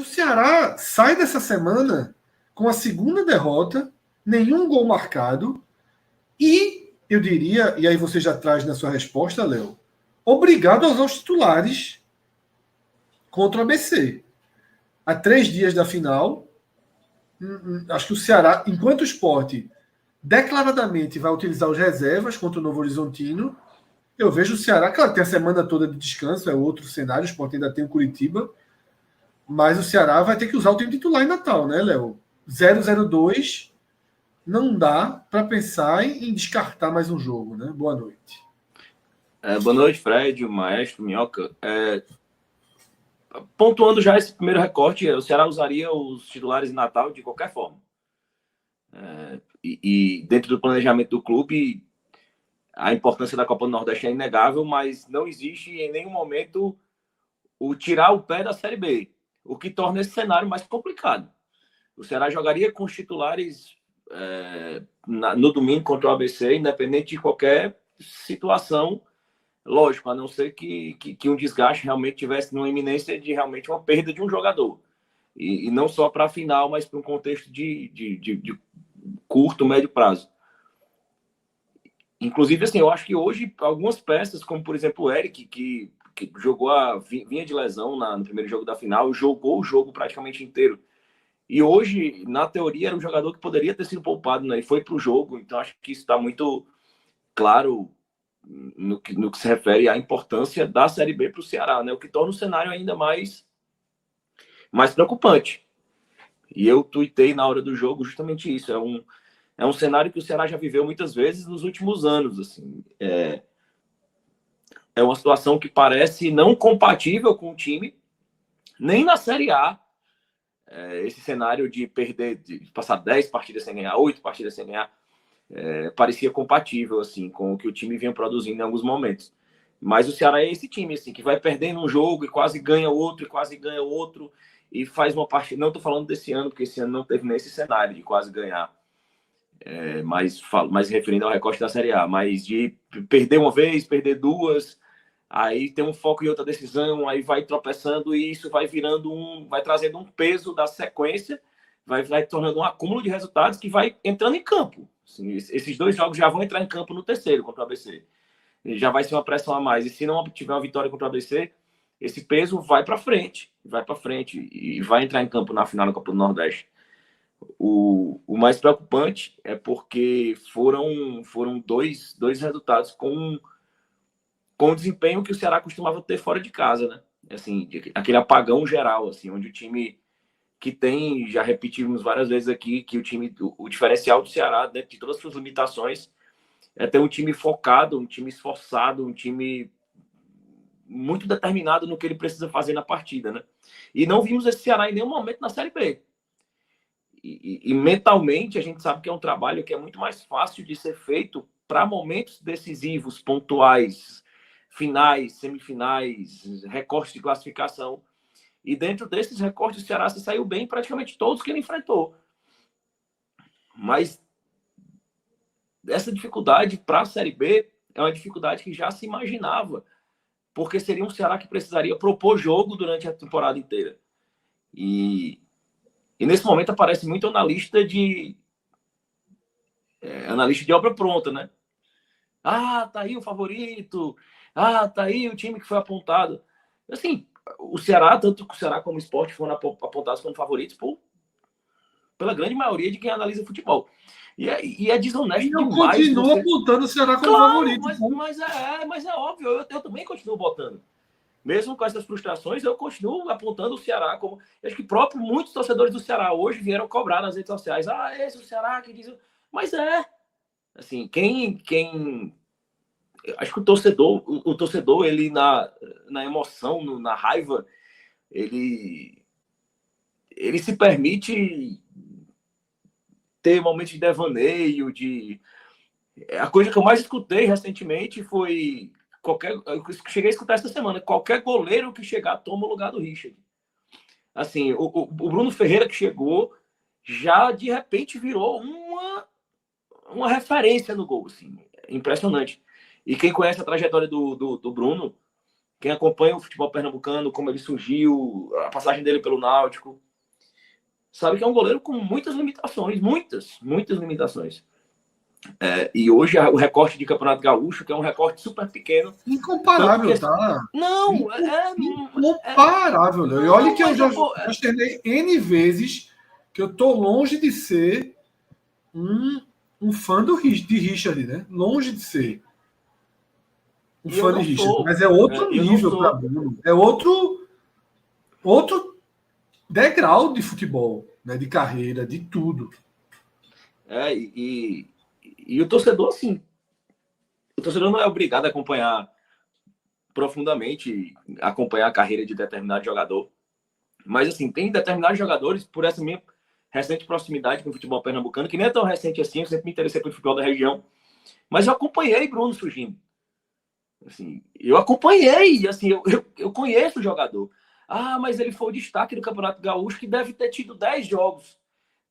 Ceará sai dessa semana com a segunda derrota, nenhum gol marcado e, eu diria, e aí você já traz na sua resposta, Léo, obrigado a usar os titulares contra o ABC. Há 3 dias da final, acho que o Ceará, enquanto o Sport declaradamente vai utilizar os reservas contra o Novo Horizontino, eu vejo o Ceará, claro, tem a semana toda de descanso, é outro cenário, o Sport ainda tem o Curitiba, mas o Ceará vai ter que usar o time titular em Natal, né, Léo? 0-0-2, não dá para pensar em descartar mais um jogo, né? Boa noite. Boa noite, Fred, o Maestro, Minhoca. Pontuando já esse primeiro recorte, o Ceará usaria os titulares em Natal de qualquer forma. E dentro do planejamento do clube, a importância da Copa do Nordeste é inegável, mas não existe em nenhum momento o tirar o pé da Série B, o que torna esse cenário mais complicado. O Ceará jogaria com os titulares no domingo contra o ABC, independente de qualquer situação, lógico, a não ser que um desgaste realmente tivesse numa iminência de realmente uma perda de um jogador. E não só para a final, mas para um contexto de curto, médio prazo. Inclusive, assim, eu acho que hoje algumas peças, como por exemplo o Eric, que jogou vinha de lesão no primeiro jogo da final, jogou o jogo praticamente inteiro. E hoje, na teoria, era um jogador que poderia ter sido poupado, né? E foi para o jogo. Então, acho que isso está muito claro no que se refere à importância da Série B para o Ceará, né? O que torna o cenário ainda mais preocupante. E eu tuitei na hora do jogo justamente isso. É um cenário que o Ceará já viveu muitas vezes nos últimos anos. Assim. É uma situação que parece não compatível com o time, nem na Série A. Esse cenário de perder, de passar 10 partidas sem ganhar, 8 partidas sem ganhar, parecia compatível assim, com o que o time vinha produzindo em alguns momentos. Mas o Ceará é esse time assim, que vai perdendo um jogo e quase ganha outro, e faz uma partida. Não estou falando desse ano, porque esse ano não teve nesse cenário de quase ganhar. Mas referindo ao recorte da Série A, mas de perder uma vez, perder duas, aí tem um foco em outra decisão, aí vai tropeçando e isso vai vai trazendo um peso da sequência, vai tornando um acúmulo de resultados que vai entrando em campo. Assim, esses 2 jogos já vão entrar em campo no terceiro contra o ABC. Já vai ser uma pressão a mais. E se não tiver uma vitória contra o ABC, esse peso vai para frente e vai entrar em campo na final da Copa do Nordeste. O mais preocupante é porque foram dois resultados com o desempenho que o Ceará costumava ter fora de casa, né? Assim, aquele apagão geral, assim, onde o time que tem, já repetimos várias vezes aqui, que o diferencial do Ceará, dentro de todas as suas limitações, é ter um time focado, um time esforçado, um time muito determinado no que ele precisa fazer na partida, né? E não vimos esse Ceará em nenhum momento na Série B. E mentalmente a gente sabe que é um trabalho que é muito mais fácil de ser feito para momentos decisivos, pontuais, finais, semifinais, recortes de classificação. E dentro desses recortes o Ceará se saiu bem em praticamente todos que ele enfrentou. Mas essa dificuldade para a Série B é uma dificuldade que já se imaginava, porque seria um Ceará que precisaria propor jogo durante a temporada inteira. E nesse momento aparece muito analista de obra pronta, né? Ah, tá aí o favorito. Ah, tá aí o time que foi apontado. Assim, o Ceará, tanto o Ceará como o Sport foram apontados como favoritos pela grande maioria de quem analisa futebol. E é desonesto eu demais. Eu continuo apontando o Ceará como favorito. Mas é óbvio, eu também continuo botando. Mesmo com essas frustrações, eu continuo apontando o Ceará como... Eu acho que muitos torcedores do Ceará hoje vieram cobrar nas redes sociais. Ah, esse é o Ceará que diz... Mas assim, acho que o torcedor, ele na emoção, na raiva, ele se permite ter momentos de devaneio, A coisa que eu mais escutei recentemente foi... Eu cheguei a escutar essa semana, qualquer goleiro que chegar toma o lugar do Richard. Assim, o Bruno Ferreira que chegou já de repente virou uma referência no gol, assim, impressionante. E quem conhece a trajetória do Bruno Quem acompanha o futebol pernambucano, como ele surgiu, a passagem dele pelo Náutico, sabe que é um goleiro com muitas limitações, muitas limitações. E hoje o recorte de Campeonato Gaúcho, que é um recorte super pequeno. Incomparável, que... tá? Não, incomparável, Léo. E olha que eu já externei N vezes que eu tô longe de ser um fã de Richard, né? Longe de ser um fã de Richard. Mas é outro nível para Bruno. É outro degrau de futebol, né? De carreira, de tudo. E o torcedor, assim, o torcedor não é obrigado a acompanhar profundamente, acompanhar a carreira de determinado jogador. Mas, assim, tem determinados jogadores, por essa minha recente proximidade com o futebol pernambucano, que nem é tão recente assim, eu sempre me interessei pelo futebol da região, mas eu acompanhei Bruno surgindo. Assim, eu acompanhei, assim, eu conheço o jogador. Ah, mas ele foi o destaque do Campeonato Gaúcho, que deve ter tido 10 jogos.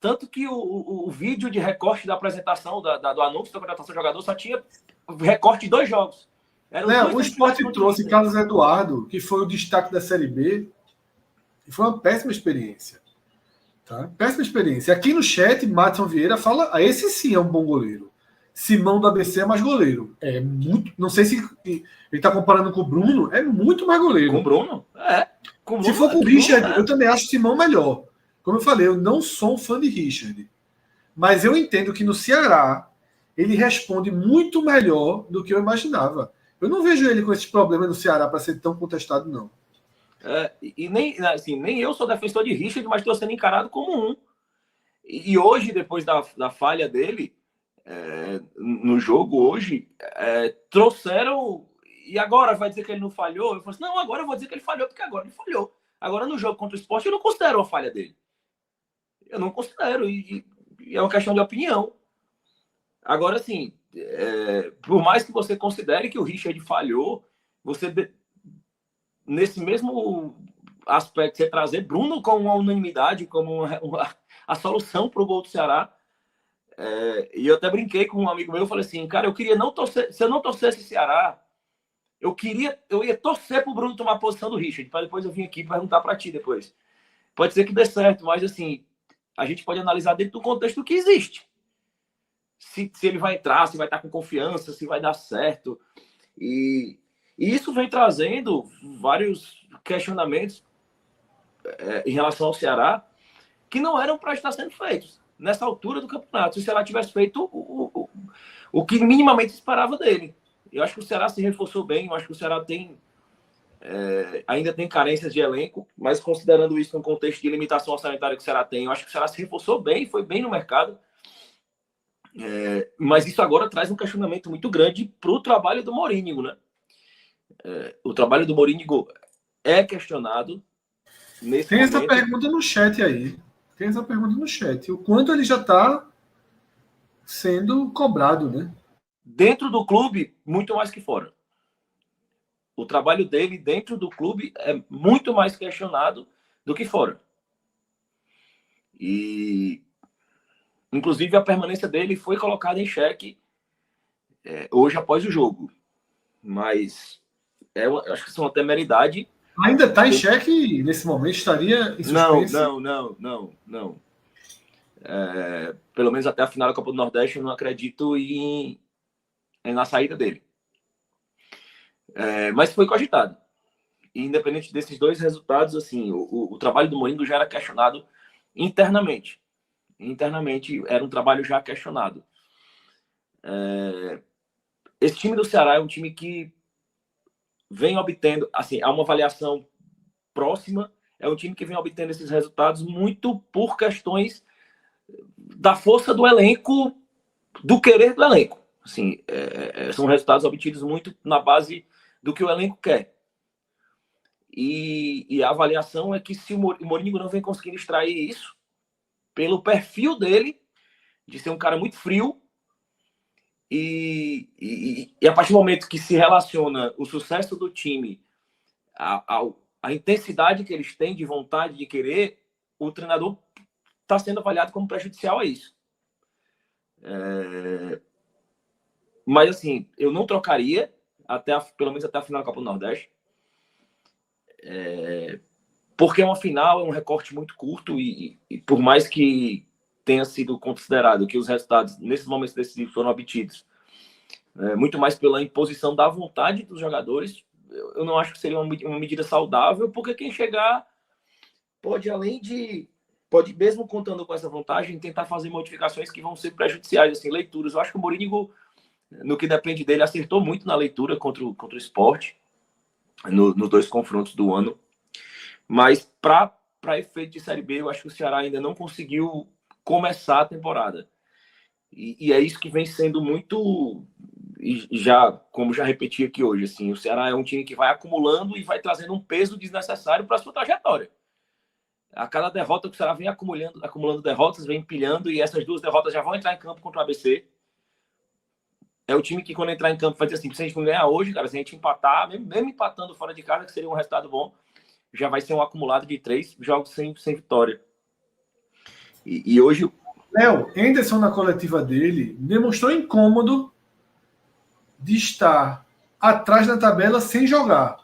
Tanto que o vídeo de recorte da apresentação, do anúncio da contratação do jogador, só tinha recorte de 2 jogos. O Sport trouxe Carlos Eduardo, que foi o destaque da Série B, e foi uma péssima experiência. Tá? Péssima experiência. Aqui no chat, Madison Vieira fala: esse sim é um bom goleiro. Simão do ABC é mais goleiro. É muito. Não sei se ele está comparando com o Bruno, é muito mais goleiro. Com o Bruno? Se for com o Richard, eu também acho o Simão melhor. Como eu falei, eu não sou um fã de Richard. Mas eu entendo que no Ceará ele responde muito melhor do que eu imaginava. Eu não vejo ele com esses problemas no Ceará para ser tão contestado, não. E nem eu sou defensor de Richard, mas estou sendo encarado como um. E hoje, depois da falha dele, no jogo hoje, trouxeram... E agora vai dizer que ele não falhou? Eu falei assim, não, agora eu vou dizer que ele falhou, porque agora ele falhou. Agora, no jogo contra o Sport, eu não considero a falha dele. Eu não considero, e é uma questão de opinião. Agora, assim, por mais que você considere que o Richard falhou, nesse mesmo aspecto, você trazer Bruno como uma unanimidade, como a solução para o gol do Ceará. E eu até brinquei com um amigo meu, eu falei assim, cara, eu queria não torcer, se eu não torcesse Ceará, eu ia torcer pro Bruno tomar a posição do Richard, para depois eu vir aqui perguntar para ti depois. Pode ser que dê certo, mas assim, a gente pode analisar dentro do contexto que existe. Se ele vai entrar, se vai estar com confiança, se vai dar certo. E isso vem trazendo vários questionamentos em relação ao Ceará que não eram para estar sendo feitos nessa altura do campeonato. Se o Ceará tivesse feito o que minimamente se esperava dele. Eu acho que o Ceará se reforçou bem, eu acho que o Ceará ainda tem carências de elenco, mas considerando isso no contexto de limitação orçamentária que o Ceará tem, eu acho que o Ceará se reforçou bem, foi bem no mercado. Mas isso agora traz um questionamento muito grande para o trabalho do Morínigo, né? O trabalho do Morínigo é questionado nesse Tem momento. essa pergunta no chat aí. Tem essa pergunta no chat. O quanto ele já está sendo cobrado, né? Dentro do clube, muito mais que fora. O trabalho dele dentro do clube é muito mais questionado do que fora. E, inclusive, a permanência dele foi colocada em xeque hoje após o jogo. Mas acho que isso é uma temeridade. Ainda está em xeque nesse momento? Estaria em suspense? Não. Pelo menos até a final da Copa do Nordeste, eu não acredito na saída dele. Mas foi cogitado. E, independente desses dois resultados, assim, o trabalho do Morínigo já era questionado internamente. Internamente era um trabalho já questionado. Esse time do Ceará é um time que vem obtendo, assim, há uma avaliação próxima, é um time que vem obtendo esses resultados muito por questões da força do elenco, do querer do elenco. Assim, são resultados obtidos muito na base do que o elenco quer. E a avaliação é que se o Morínigo não vem conseguindo extrair isso, pelo perfil dele, de ser um cara muito frio, e a partir do momento que se relaciona o sucesso do time a intensidade que eles têm de vontade de querer, o treinador está sendo avaliado como prejudicial a isso. Mas, assim, eu não trocaria, pelo menos até a final da Copa do Nordeste. Porque é uma final, é um recorte muito curto e por mais que tenha sido considerado que os resultados nesses momentos decisivos foram obtidos muito mais pela imposição da vontade dos jogadores, eu não acho que seria uma medida saudável, porque quem chegar pode, mesmo contando com essa vantagem, tentar fazer modificações que vão ser prejudiciais, assim, leituras. Eu acho que o Mourinho, no que depende dele, acertou muito na leitura contra o Sport, nos 2 confrontos do ano. Mas, para efeito de Série B, eu acho que o Ceará ainda não conseguiu começar a temporada. E é isso que vem sendo muito... como já repeti aqui hoje, assim, o Ceará é um time que vai acumulando e vai trazendo um peso desnecessário para a sua trajetória. A cada derrota que o Ceará vem acumulando derrotas, vem empilhando, e essas 2 derrotas já vão entrar em campo contra o ABC. É o time que, quando entrar em campo, vai dizer assim: se a gente não ganhar hoje, cara, se a gente empatar, mesmo empatando fora de casa, que seria um resultado bom, já vai ser um acumulado de 3 jogos sem vitória. E hoje... Léo, Henderson, na coletiva dele, demonstrou incômodo de estar atrás da tabela sem jogar.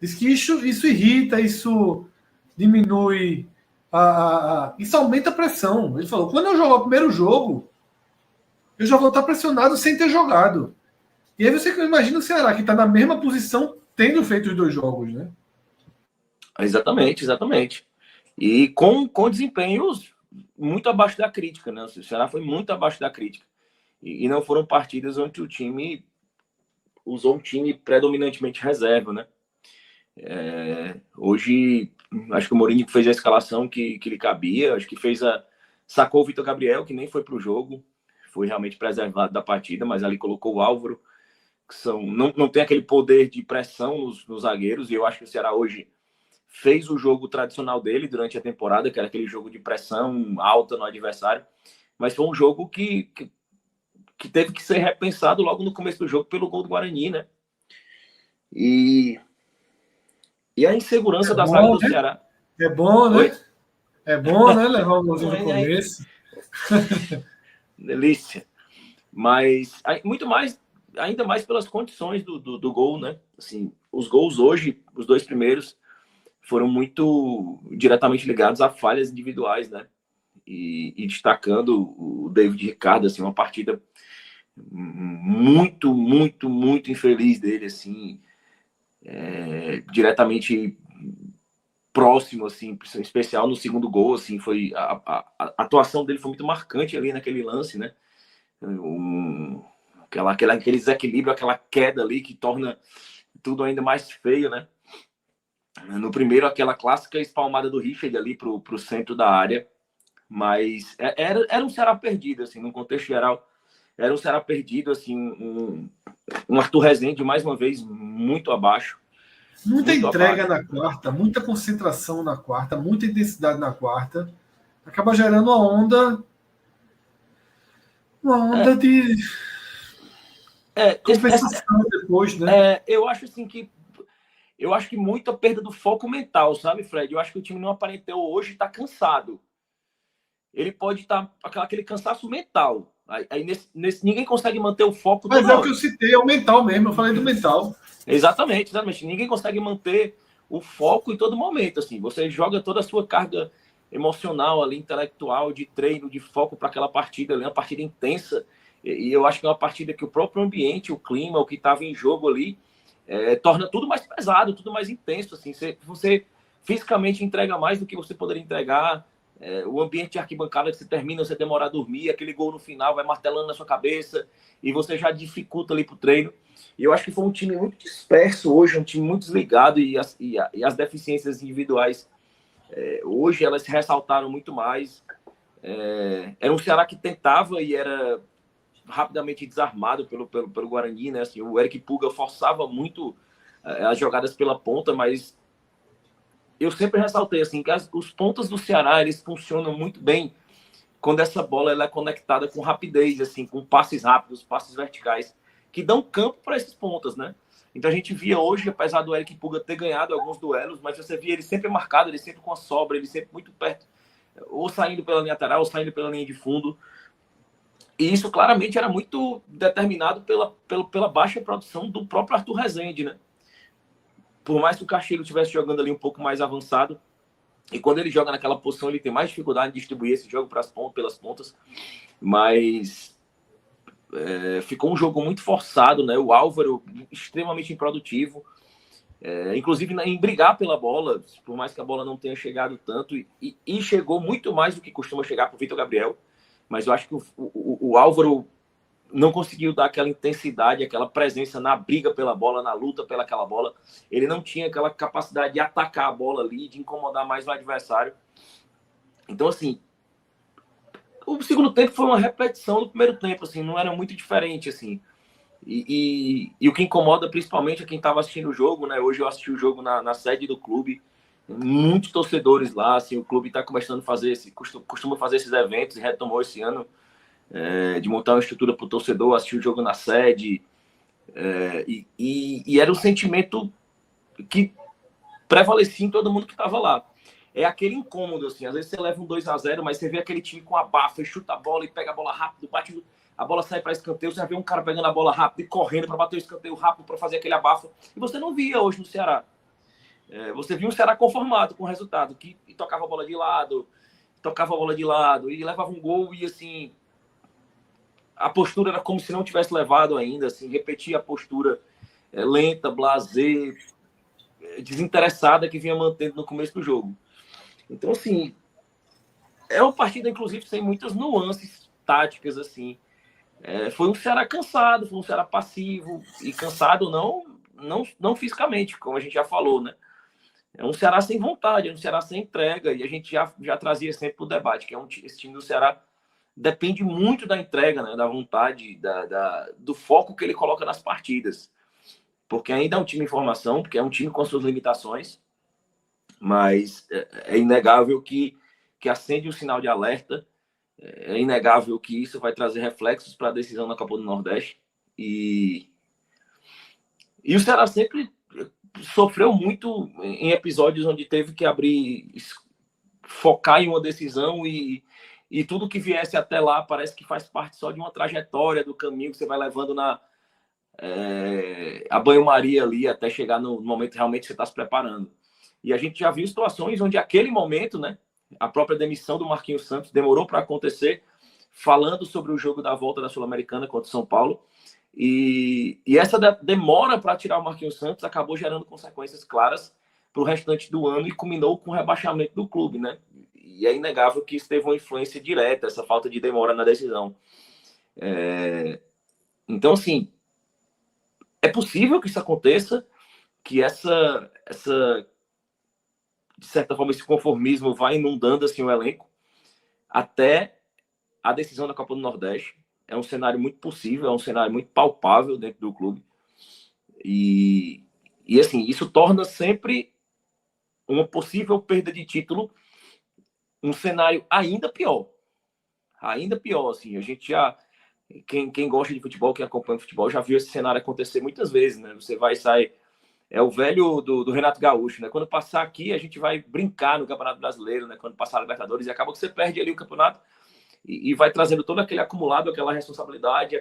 Diz que isso irrita, isso diminui, isso aumenta a pressão. Ele falou: quando eu jogar o primeiro jogo, eu já vou estar pressionado sem ter jogado. E aí você imagina o Ceará, que está na mesma posição, tendo feito os 2 jogos, né? Exatamente. E com desempenhos muito abaixo da crítica, né? O Ceará foi muito abaixo da crítica. E não foram partidas onde o time usou um time predominantemente reserva, né? Hoje, acho que o Mourinho fez a escalação que lhe cabia, acho que sacou o Vitor Gabriel, que nem foi para o jogo, foi realmente preservado da partida, mas ali colocou o Álvaro, que não tem aquele poder de pressão nos zagueiros, e eu acho que o Ceará hoje fez o jogo tradicional dele durante a temporada, que era aquele jogo de pressão alta no adversário, mas foi um jogo que teve que ser repensado logo no começo do jogo pelo gol do Guarani, né? E a insegurança da zaga do Ceará. É bom, né? Oi? É bom, né? Levar o golzinho no começo. Delícia. Mas muito mais, ainda mais pelas condições do gol, né? Assim, os gols hoje, os 2 primeiros, foram muito diretamente ligados a falhas individuais, né? E destacando o David Ricardo, assim, uma partida muito, muito, muito infeliz dele, assim, diretamente próximo, assim, em especial no segundo gol, assim, foi a atuação dele foi muito marcante ali naquele lance, né? Aquele desequilíbrio, aquela queda ali que torna tudo ainda mais feio, né? No primeiro, aquela clássica espalmada do Richard ali pro centro da área, mas era um Ceará perdido, assim, no contexto geral. Era um Ceará perdido, assim, um Arthur Rezende, mais uma vez, muito abaixo. Muita muito entrega abaixo. na quarta, muita concentração na quarta, muita intensidade na quarta. Acaba gerando uma onda de compensação depois, né? Eu acho assim eu acho que muita perda do foco mental, sabe, Fred? Eu acho que o time não aparentou hoje, tá cansado. Ele pode estar aquele cansaço mental. Aí ninguém consegue manter o foco Mas toda é o que hora. eu citei, é o mental mesmo, eu falei do mental. Exatamente. Ninguém consegue manter o foco em todo momento. Assim, você joga toda a sua carga emocional ali, intelectual, de treino, de foco para aquela partida ali, uma partida intensa. E eu acho que é uma partida que o próprio ambiente, o clima, o que estava em jogo ali, torna tudo mais pesado, tudo mais intenso. Assim, você fisicamente entrega mais do que você poderia entregar. O ambiente de arquibancada que você termina, você demora a dormir, aquele gol no final vai martelando na sua cabeça e você já dificulta ali pro treino. E eu acho que foi um time muito disperso hoje, um time muito desligado e as deficiências individuais hoje elas se ressaltaram muito mais. Era um Ceará que tentava e era rapidamente desarmado pelo Guarani, né? Assim, o Eric Puga forçava muito as jogadas pela ponta, mas eu sempre ressaltei assim, que os pontas do Ceará eles funcionam muito bem quando essa bola ela é conectada com rapidez, assim, com passes rápidos, passes verticais, que dão campo para esses pontas, né? Então a gente via hoje, apesar do Eric Puga ter ganhado alguns duelos, mas você via ele sempre marcado, ele sempre com a sobra, ele sempre muito perto, ou saindo pela linha lateral, ou saindo pela linha de fundo. E isso claramente era muito determinado pela baixa produção do próprio Arthur Rezende, né? por mais que o Castilho estivesse jogando ali um pouco mais avançado, e quando ele joga naquela posição, ele tem mais dificuldade de distribuir esse jogo pelas pontas, mas ficou um jogo muito forçado, né? O Álvaro extremamente improdutivo, inclusive em brigar pela bola, por mais que a bola não tenha chegado tanto, e chegou muito mais do que costuma chegar para o Vitor Gabriel, mas eu acho que o Álvaro não conseguiu dar aquela intensidade, aquela presença na briga pela bola, na luta pelaquela bola. Ele não tinha aquela capacidade de atacar a bola ali, de incomodar mais o adversário. Então, assim, o segundo tempo foi uma repetição do primeiro tempo, assim, não era muito diferente, assim. E o que incomoda principalmente é quem estava assistindo o jogo, né? Hoje eu assisti o jogo na sede do clube, muitos torcedores lá, assim, o clube está começando a fazer, costuma fazer esses eventos e retomou esse ano, de montar uma estrutura para o torcedor assistir o jogo na sede, e era um sentimento que prevalecia em todo mundo que estava lá. É aquele incômodo, assim, às vezes você leva um 2-0, mas você vê aquele time com abafa e chuta a bola e pega a bola rápido, bate, a bola sai para escanteio, você vê um cara pegando a bola rápido e correndo para bater o escanteio rápido para fazer aquele abafa, e você não via hoje no Ceará. Você viu um Ceará conformado com o resultado, que tocava a bola de lado, e levava um gol e, assim, a postura era como se não tivesse levado ainda, assim, repetia a postura lenta, blasé, desinteressada que vinha mantendo no começo do jogo. Então, assim, é uma partida, inclusive, sem muitas nuances táticas, assim. Foi um Ceará cansado, foi um Ceará passivo, e cansado não fisicamente, como a gente já falou, né? É um Ceará sem vontade, é um Ceará sem entrega, e a gente já trazia sempre para o debate, que esse time do Ceará depende muito da entrega, né, da vontade, do foco que ele coloca nas partidas. Porque ainda é um time em formação, porque é um time com suas limitações, mas é inegável que acende um sinal de alerta, é inegável que isso vai trazer reflexos para a decisão na Copa do Nordeste. E o Ceará sempre sofreu muito em episódios onde teve que focar em uma decisão e tudo que viesse até lá parece que faz parte só de uma trajetória do caminho que você vai levando a banho-maria ali até chegar no momento que realmente você está se preparando. E a gente já viu situações onde aquele momento, né, a própria demissão do Marquinhos Santos demorou para acontecer, falando sobre o jogo da volta da Sul-Americana contra o São Paulo. E essa demora para tirar o Marquinhos Santos acabou gerando consequências claras para o restante do ano e culminou com o rebaixamento do clube, né? E é inegável que isso teve uma influência direta, essa falta de demora na decisão. Então, assim, é possível que isso aconteça, que essa de certa forma, esse conformismo vai inundando assim, o elenco até a decisão da Copa do Nordeste. É um cenário muito possível, é um cenário muito palpável dentro do clube. E assim, isso torna sempre uma possível perda de título um cenário ainda pior. Ainda pior, assim. A gente já... Quem gosta de futebol, quem acompanha o futebol, já viu esse cenário acontecer muitas vezes, né? Você vai sair... É o velho do Renato Gaúcho, né? Quando passar aqui, a gente vai brincar no Campeonato Brasileiro, né? Quando passar a Libertadores, e acaba que você perde ali o campeonato e vai trazendo todo aquele acumulado, aquela responsabilidade,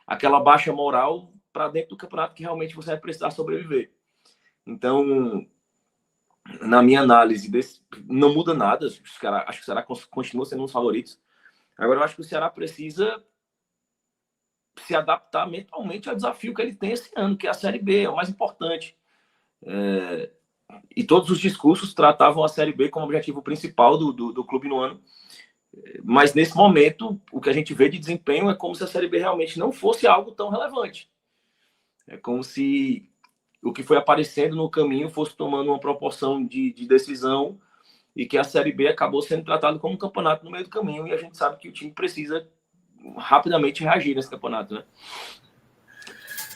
aquela baixa moral para dentro do campeonato que realmente você vai precisar sobreviver. Então, na minha análise, não muda nada. Acho que o Ceará continua sendo um dos favoritos. Agora, eu acho que o Ceará precisa se adaptar mentalmente ao desafio que ele tem esse ano, que é a Série B, é o mais importante. E todos os discursos tratavam a Série B como objetivo principal do clube no ano. Mas, nesse momento, o que a gente vê de desempenho é como se a Série B realmente não fosse algo tão relevante. É como se o que foi aparecendo no caminho fosse tomando uma proporção de decisão e que a Série B acabou sendo tratado como um campeonato no meio do caminho, e a gente sabe que o time precisa rapidamente reagir nesse campeonato, né?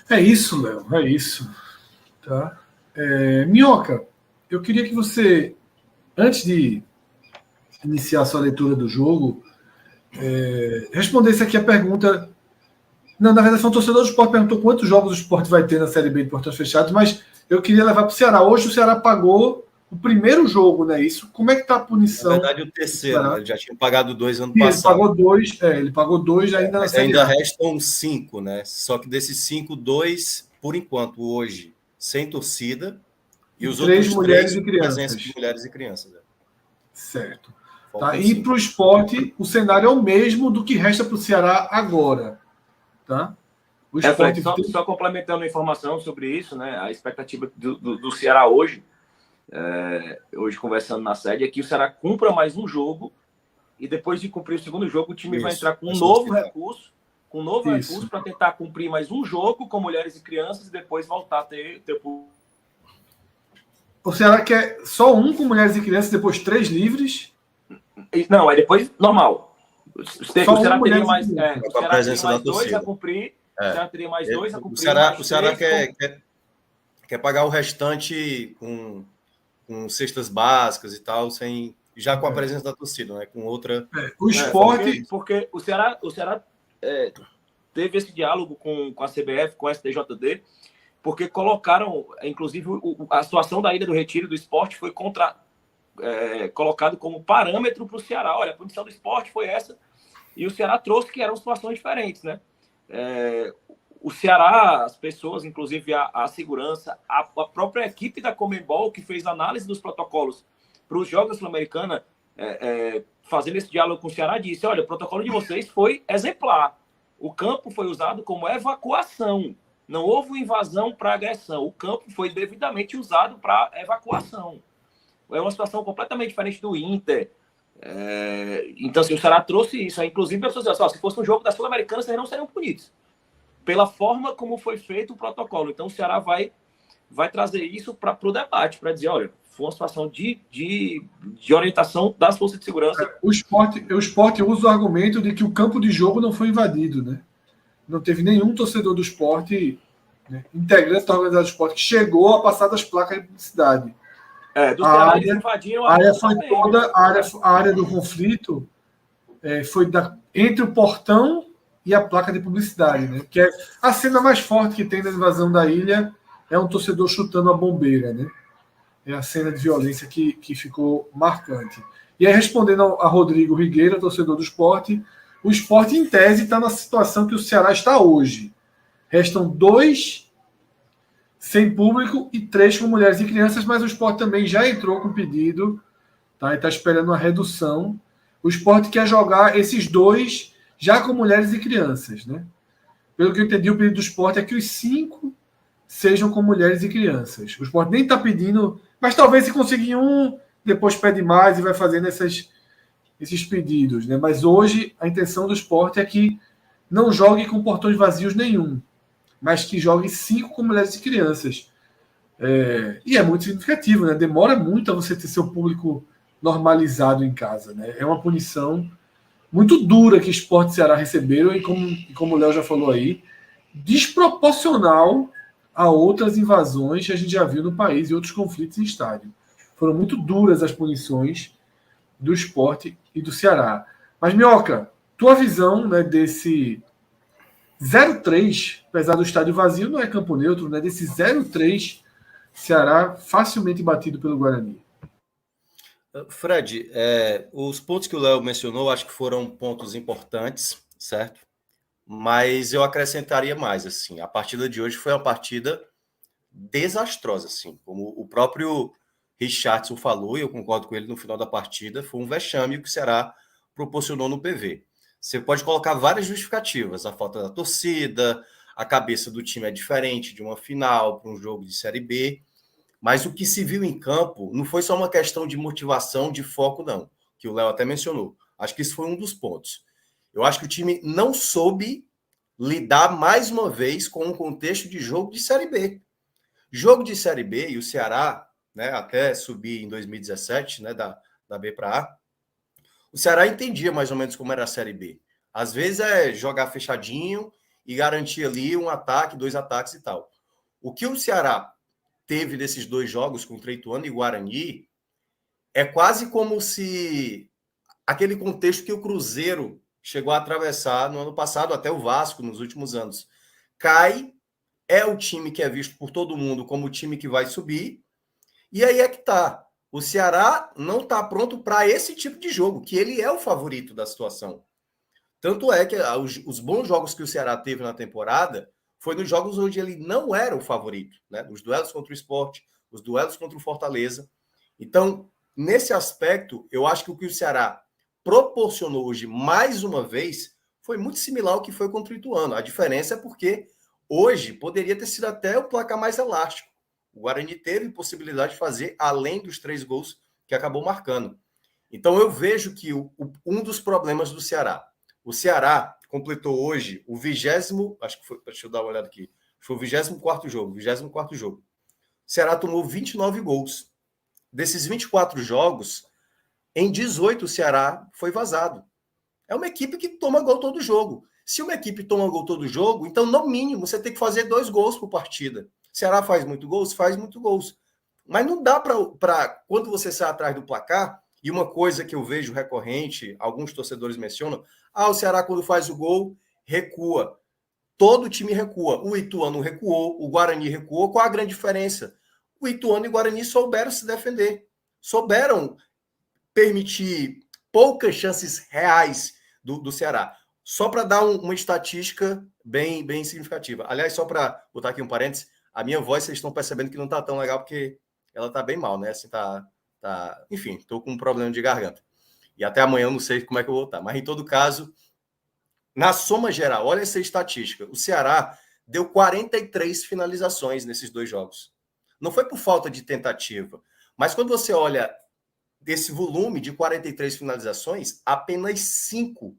É isso, Léo, é isso. Tá? Minhoca, eu queria que você, antes de iniciar a sua leitura do jogo, respondesse aqui a pergunta. Não, na verdade, foi um torcedor do Sport perguntou quantos jogos o Sport vai ter na Série B de portões fechados, mas eu queria levar para o Ceará. Hoje o Ceará pagou o primeiro jogo, né? Isso. Como é que está a punição? Na verdade, o terceiro, né? Ele já tinha pagado 2 ano passado. Ele pagou dois ainda na Série A. Ainda restam 5, né? Só que desses 5, 2, por enquanto, hoje, sem torcida, e os três outros mulheres três e com crianças. presença de mulheres e crianças. Né? Certo. Faltam Tá? E para o esporte, o cenário é o mesmo do que resta para o Ceará agora. Tá? O Fred, esporte só complementando a informação sobre isso, né? A expectativa do Ceará hoje, hoje conversando na sede, é que o Ceará cumpra mais um jogo e depois de cumprir o segundo jogo, o time vai entrar com um novo recurso, para tentar cumprir mais um jogo com mulheres e crianças e depois voltar a ter O Ceará quer só um com mulheres e crianças, depois 3 livres? Não, aí depois normal. O Ceará teria mais, com a presença da torcida. 2 a cumprir. O Ceará teria mais 2 a cumprir. O Ceará quer pagar o restante com cestas básicas e tal, já com a presença da torcida, né? Com outra. O esporte. Porque o Ceará teve esse diálogo com a CBF, com a STJD, porque colocaram, inclusive, a situação da Ilha do Retiro do esporte foi colocado como parâmetro para o Ceará. Olha, a punição do esporte foi essa, e o Ceará trouxe que eram situações diferentes, né? O Ceará, as pessoas, inclusive a segurança, a própria equipe da Conmebol, que fez análise dos protocolos para os Jogos da Sul-Americana, fazendo esse diálogo com o Ceará, disse, olha, o protocolo de vocês foi exemplar. O campo foi usado como evacuação. Não houve invasão para agressão. O campo foi devidamente usado para evacuação. É uma situação completamente diferente do Inter. Então, assim, o Ceará trouxe isso. Inclusive, as pessoas dizem, se fosse um jogo da Sul-Americana, vocês não seriam punidos. Pela forma como foi feito o protocolo. Então, o Ceará vai trazer isso para o debate, para dizer, olha, foi uma situação de orientação das forças de segurança. O esporte usa o argumento de que o campo de jogo não foi invadido, né? Não teve nenhum torcedor do esporte, né, integrante da organização do esporte, que chegou a passar das placas de publicidade. A área foi toda, a área do conflito foi entre o portão e a placa de publicidade, né? Que é a cena mais forte que tem da invasão da ilha, é um torcedor chutando a bombeira, né? É a cena de violência que ficou marcante. E aí, respondendo a Rodrigo Rigueira, torcedor do esporte, o esporte, em tese, está na situação que o Ceará está hoje. Restam 2 sem público e 3 com mulheres e crianças, mas o esporte também já entrou com pedido, tá? E está esperando uma redução. O esporte quer jogar esses 2 já com mulheres e crianças, né? Pelo que eu entendi, o pedido do esporte é que os 5 sejam com mulheres e crianças. O esporte nem está pedindo, mas talvez se conseguir um, depois pede mais e vai fazendo esses pedidos, né? Mas hoje a intenção do esporte é que não jogue com portões vazios nenhum, mas que jogue 5 com mulheres e crianças. E é muito significativo, né? Demora muito a você ter seu público normalizado em casa, né? É uma punição muito dura que Sport e Ceará receberam e como o Léo já falou aí, desproporcional a outras invasões que a gente já viu no país e outros conflitos em estádio. Foram muito duras as punições do Sport e do Ceará. Mas, Minhoca, tua visão, né, desse 0-3, apesar do estádio vazio, não é campo neutro, né, desse 0-3, Ceará facilmente batido pelo Guarani. Fred, os pontos que o Léo mencionou, acho que foram pontos importantes, certo? Mas eu acrescentaria mais, assim, a partida de hoje foi uma partida desastrosa, assim, como o próprio Richardson falou, e eu concordo com ele no final da partida, foi um vexame que o Ceará proporcionou no PV. Você pode colocar várias justificativas, a falta da torcida, a cabeça do time é diferente de uma final para um jogo de Série B, mas o que se viu em campo não foi só uma questão de motivação, de foco, não, que o Léo até mencionou. Acho que isso foi um dos pontos. Eu acho que o time não soube lidar mais uma vez com um contexto de jogo de Série B. Jogo de Série B, e o Ceará, né, até subir em 2017, né, da B para A, o Ceará entendia mais ou menos como era a Série B. Às vezes é jogar fechadinho e garantir ali um ataque, 2 ataques e tal. O que o Ceará teve desses 2 jogos contra Ituano e Guarani é quase como se aquele contexto que o Cruzeiro chegou a atravessar no ano passado, até o Vasco nos últimos anos. Cai, é o time que é visto por todo mundo como o time que vai subir, e aí é que tá. O Ceará não está pronto para esse tipo de jogo, que ele é o favorito da situação. Tanto é que os bons jogos que o Ceará teve na temporada foi nos jogos onde ele não era o favorito, né? Nos duelos contra o Sport, os duelos contra o Fortaleza. Então, nesse aspecto, eu acho que o Ceará proporcionou hoje, mais uma vez, foi muito similar ao que foi contra o Ituano. A diferença é porque hoje poderia ter sido até o placar mais elástico. O Guarani teve possibilidade de fazer além dos 3 gols que acabou marcando. Então, eu vejo que um dos problemas do Ceará, o Ceará completou hoje o 20º, acho que foi, deixa eu dar uma olhada aqui, foi o 24º jogo, O Ceará tomou 29 gols. Desses 24 jogos, em 18 o Ceará foi vazado. É uma equipe que toma gol todo jogo. Se uma equipe toma gol todo jogo, então, no mínimo, você tem que fazer 2 gols por partida. O Ceará faz muito gols? Faz muito gols. Mas não dá para quando você sai atrás do placar, e uma coisa que eu vejo recorrente, alguns torcedores mencionam, o Ceará quando faz o gol, recua. Todo time recua. O Ituano recuou, o Guarani recuou. Qual a grande diferença? O Ituano e o Guarani souberam se defender. Souberam permitir poucas chances reais do Ceará. Só para dar uma estatística bem significativa. Aliás, só para botar aqui um parênteses, a minha voz, vocês estão percebendo que não está tão legal, porque ela está bem mal, né? Assim, enfim, estou com um problema de garganta. E até amanhã eu não sei como é que eu vou estar. Mas, em todo caso, na soma geral, olha essa estatística. O Ceará deu 43 finalizações nesses 2 jogos. Não foi por falta de tentativa. Mas quando você olha desse volume de 43 finalizações, apenas 5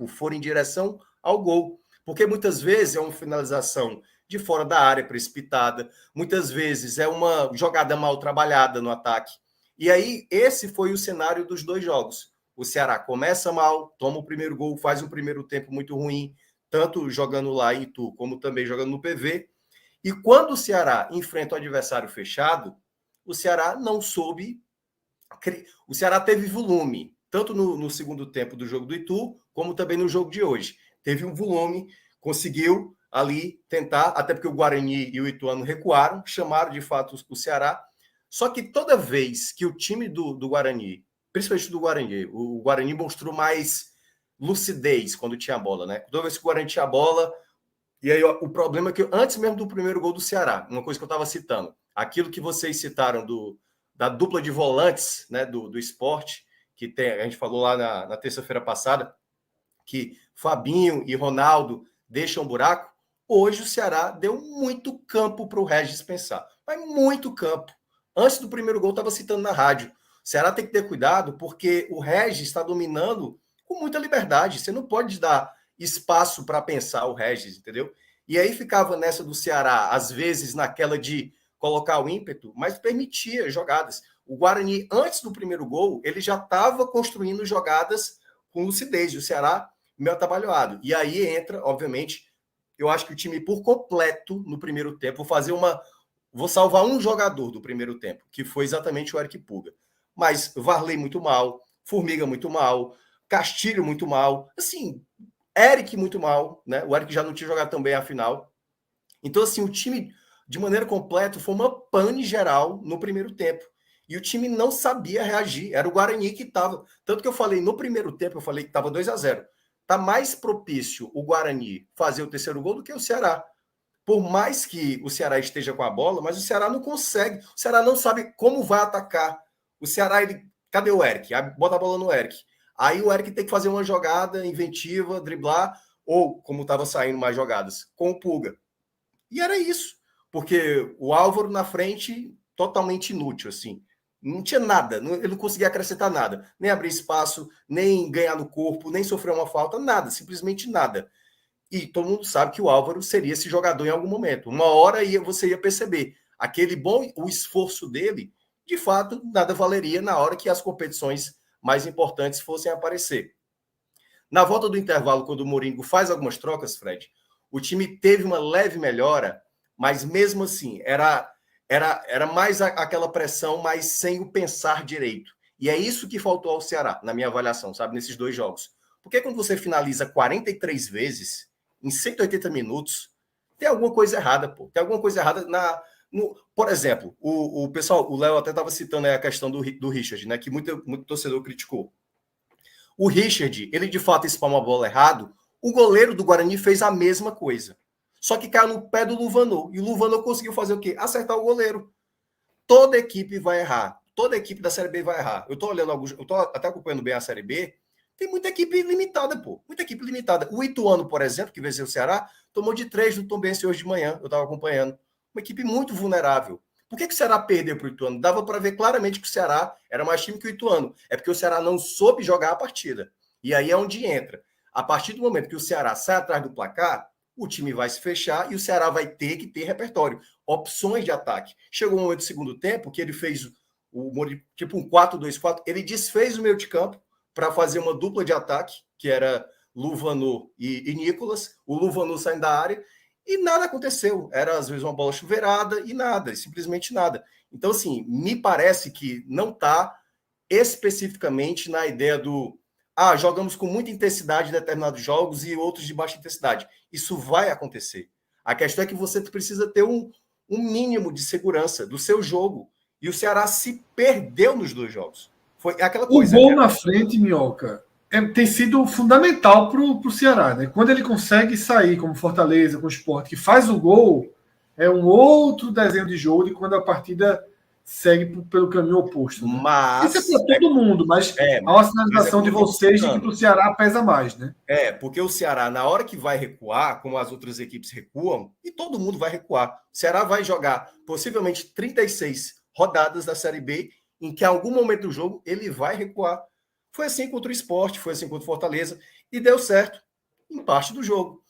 foram em direção ao gol. Porque muitas vezes é uma finalização de fora da área, precipitada. Muitas vezes é uma jogada mal trabalhada no ataque. E aí, esse foi o cenário dos 2 jogos. O Ceará começa mal, toma o primeiro gol, faz um primeiro tempo muito ruim, tanto jogando lá em Itu, como também jogando no PV. E quando o Ceará enfrenta o adversário fechado, o Ceará não soube. O Ceará teve volume, tanto no segundo tempo do jogo do Itu, como também no jogo de hoje. Teve um volume, conseguiu ali tentar, até porque o Guarani e o Ituano recuaram, chamaram de fato o Ceará. Só que toda vez que o time do Guarani, principalmente do Guarani, o Guarani mostrou mais lucidez quando tinha a bola, né? Toda vez que o Guarani tinha a bola, e aí o problema é que antes mesmo do primeiro gol do Ceará, uma coisa que eu estava citando, aquilo que vocês citaram da dupla de volantes, né, do esporte, que tem, a gente falou lá na terça-feira passada, que Fabinho e Ronaldo deixam um buraco. Hoje o Ceará deu muito campo para o Regis pensar, mas muito campo. Antes do primeiro gol, estava citando na rádio. O Ceará tem que ter cuidado, porque o Regis está dominando com muita liberdade. Você não pode dar espaço para pensar o Regis, entendeu? E aí ficava nessa do Ceará, às vezes naquela de colocar o ímpeto, mas permitia jogadas. O Guarani, antes do primeiro gol, ele já estava construindo jogadas com lucidez. E o Ceará meio atabalhoado. E aí entra, obviamente, eu acho que o time por completo no primeiro tempo, vou salvar um jogador do primeiro tempo, que foi exatamente o Eric Puga. Mas Varley muito mal, Formiga muito mal, Castilho muito mal, assim, Eric muito mal, né? O Eric já não tinha jogado tão bem a final. Então, assim, o time, de maneira completa, foi uma pane geral no primeiro tempo. E o time não sabia reagir. Era o Guarani que estava. Tanto que eu falei no primeiro tempo, eu falei que estava 2-0. Está mais propício o Guarani fazer o terceiro gol do que o Ceará. Por mais que o Ceará esteja com a bola, mas o Ceará não consegue. O Ceará não sabe como vai atacar. O Ceará, cadê o Eric? Bota a bola no Eric. Aí o Eric tem que fazer uma jogada inventiva, driblar, ou, como estava saindo mais jogadas, com o Puga. E era isso. Porque o Álvaro na frente, totalmente inútil, assim. Não tinha nada, ele não conseguia acrescentar nada. Nem abrir espaço, nem ganhar no corpo, nem sofrer uma falta, nada, simplesmente nada. E todo mundo sabe que o Álvaro seria esse jogador em algum momento. Uma hora você ia perceber. O esforço dele, de fato, nada valeria na hora que as competições mais importantes fossem aparecer. Na volta do intervalo, quando o Mourinho faz algumas trocas, Fred, o time teve uma leve melhora, mas mesmo assim, era mais aquela pressão, mas sem o pensar direito. E é isso que faltou ao Ceará, na minha avaliação, sabe, nesses 2 jogos. Porque quando você finaliza 43 vezes, em 180 minutos, tem alguma coisa errada, pô. Tem alguma coisa errada por exemplo, o pessoal, o Léo até estava citando a questão do Richard, né, que muito torcedor criticou. O Richard, ele de fato espalma a bola errado, o goleiro do Guarani fez a mesma coisa. Só que caiu no pé do Luvanor. E o Luvanor conseguiu fazer o quê? Acertar o goleiro. Toda equipe vai errar. Toda equipe da Série B vai errar. Eu tô olhando eu tô até acompanhando bem a Série B. Tem muita equipe limitada, pô. Muita equipe limitada. O Ituano, por exemplo, que venceu o Ceará, tomou de 3 do Tombense hoje de manhã. Eu estava acompanhando. Uma equipe muito vulnerável. Por que o Ceará perdeu para o Ituano? Dava para ver claramente que o Ceará era mais time que o Ituano. É porque o Ceará não soube jogar a partida. E aí é onde entra. A partir do momento que o Ceará sai atrás do placar, o time vai se fechar e o Ceará vai ter que ter repertório, opções de ataque. Chegou um momento do segundo tempo que ele fez tipo um 4-2-4, ele desfez o meio de campo para fazer uma dupla de ataque, que era Luvanor e Nicolas, o Luvanor saindo da área, e nada aconteceu. Era, às vezes, uma bola chuveirada e nada, simplesmente nada. Então, assim, me parece que não está especificamente na ideia do jogamos com muita intensidade em determinados jogos e outros de baixa intensidade. Isso vai acontecer. A questão é que você precisa ter um mínimo de segurança do seu jogo. E o Ceará se perdeu nos 2 jogos. Foi aquela coisa. O gol na frente, Minhoca, tem sido fundamental para o Ceará, né? Quando ele consegue sair, como Fortaleza, com o Sport, que faz o gol, é um outro desenho de jogo de quando a partida segue pelo caminho oposto. Né? Mas isso é para todo mundo, mas há uma sinalização de vocês de que para o Ceará pesa mais, né? Porque o Ceará, na hora que vai recuar, como as outras equipes recuam, e todo mundo vai recuar, o Ceará vai jogar possivelmente 36 rodadas da Série B, em que em algum momento do jogo ele vai recuar. Foi assim contra o Sport, foi assim contra o Fortaleza, e deu certo em parte do jogo.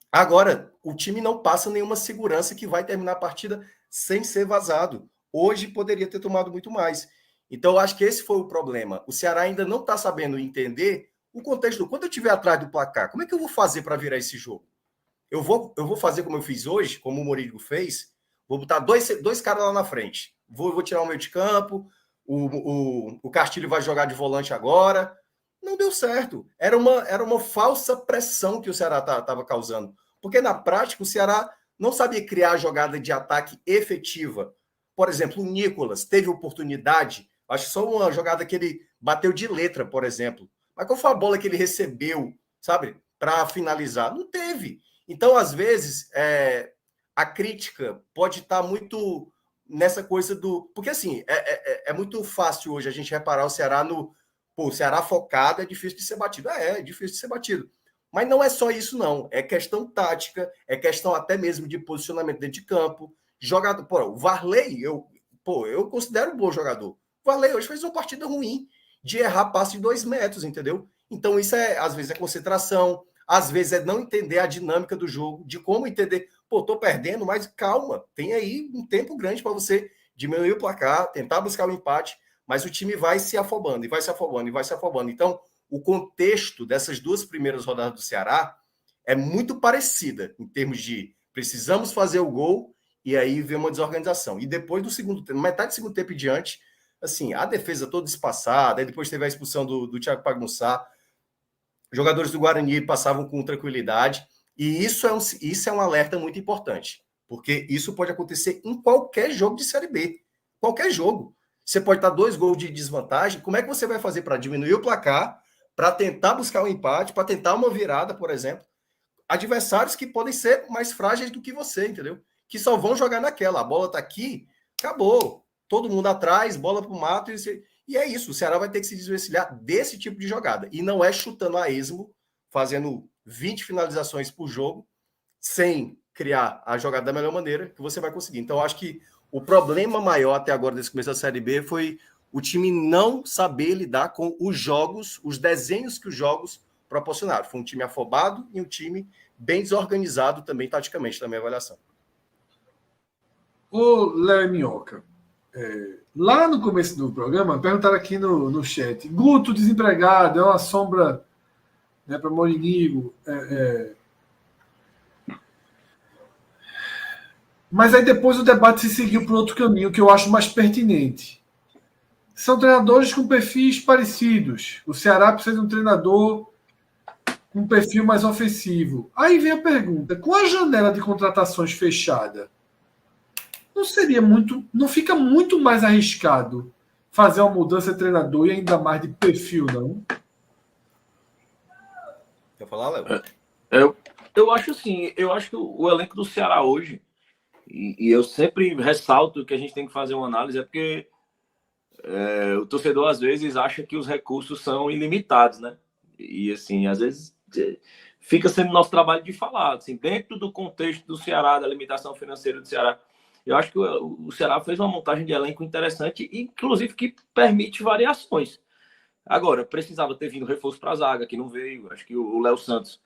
Agora, o time não passa nenhuma segurança que vai terminar a partida sem ser vazado. Hoje poderia ter tomado muito mais. Então, eu acho que esse foi o problema. O Ceará ainda não está sabendo entender o contexto. Quando eu estiver atrás do placar, como é que eu vou fazer para virar esse jogo? Eu vou fazer como eu fiz hoje, como o Mourinho fez, vou botar dois caras lá na frente. Vou tirar o meio de campo, o Castilho vai jogar de volante agora. Não deu certo. Era uma falsa pressão que o Ceará estava causando. Porque, na prática, o Ceará não sabia criar jogada de ataque efetiva. Por exemplo, o Nicolas teve oportunidade, acho que só uma jogada que ele bateu de letra, por exemplo. Mas qual foi a bola que ele recebeu, sabe, para finalizar? Não teve. Então, às vezes, a crítica pode estar muito nessa coisa do... Porque, assim, é muito fácil hoje a gente reparar o Ceará no... Pô, o Ceará focado é difícil de ser batido. É difícil de ser batido. Mas não é só isso, não. É questão tática, é questão até mesmo de posicionamento dentro de campo. Jogador, o Varley, eu considero um bom jogador. O Varley hoje fez uma partida ruim de errar passe de 2 metros, entendeu? Então, isso às vezes é concentração, às vezes é não entender a dinâmica do jogo, de como entender, tô perdendo, mas calma, tem aí um tempo grande para você diminuir o placar, tentar buscar o empate, mas o time vai se afobando, e vai se afobando, e vai se afobando. Então, o contexto dessas 2 primeiras rodadas do Ceará é muito parecida, em termos de precisamos fazer o gol, e aí vem uma desorganização. E depois do segundo tempo, metade do segundo tempo em diante, assim, a defesa toda espaçada, aí depois teve a expulsão do Thiago Pagnussá, jogadores do Guarani passavam com tranquilidade, e isso é um alerta muito importante, porque isso pode acontecer em qualquer jogo de Série B. Qualquer jogo. Você pode estar 2 gols de desvantagem, como é que você vai fazer para diminuir o placar, para tentar buscar um empate, para tentar uma virada, por exemplo? Adversários que podem ser mais frágeis do que você, entendeu? Que só vão jogar naquela. A bola tá aqui, acabou. Todo mundo atrás, bola pro mato. E é isso. O Ceará vai ter que se desvencilhar desse tipo de jogada. E não é chutando a esmo, fazendo 20 finalizações por jogo, sem criar a jogada da melhor maneira, que você vai conseguir. Então, eu acho que o problema maior até agora desse começo da Série B foi o time não saber lidar com os jogos, os desenhos que os jogos proporcionaram. Foi um time afobado e um time bem desorganizado também, taticamente, na minha avaliação. Ô, Léo Minhoca, lá no começo do programa, perguntaram aqui no chat, Guto desempregado, é uma sombra, né, para Morinigo. Mas aí depois o debate se seguiu por outro caminho, que eu acho mais pertinente. São treinadores com perfis parecidos. O Ceará precisa de um treinador com um perfil mais ofensivo. Aí vem a pergunta, com a janela de contratações fechada, não fica muito mais arriscado fazer uma mudança de treinador e ainda mais de perfil, não? Quer falar, Léo? Eu acho assim, eu acho que o elenco do Ceará hoje, e eu sempre ressalto que a gente tem que fazer uma análise, é porque o torcedor às vezes acha que os recursos são ilimitados, né? E assim, às vezes fica sendo nosso trabalho de falar, assim, dentro do contexto do Ceará, da limitação financeira do Ceará. Eu acho que o Ceará fez uma montagem de elenco interessante, inclusive que permite variações. Agora, precisava ter vindo reforço para a zaga, que não veio. Acho que o Léo Santos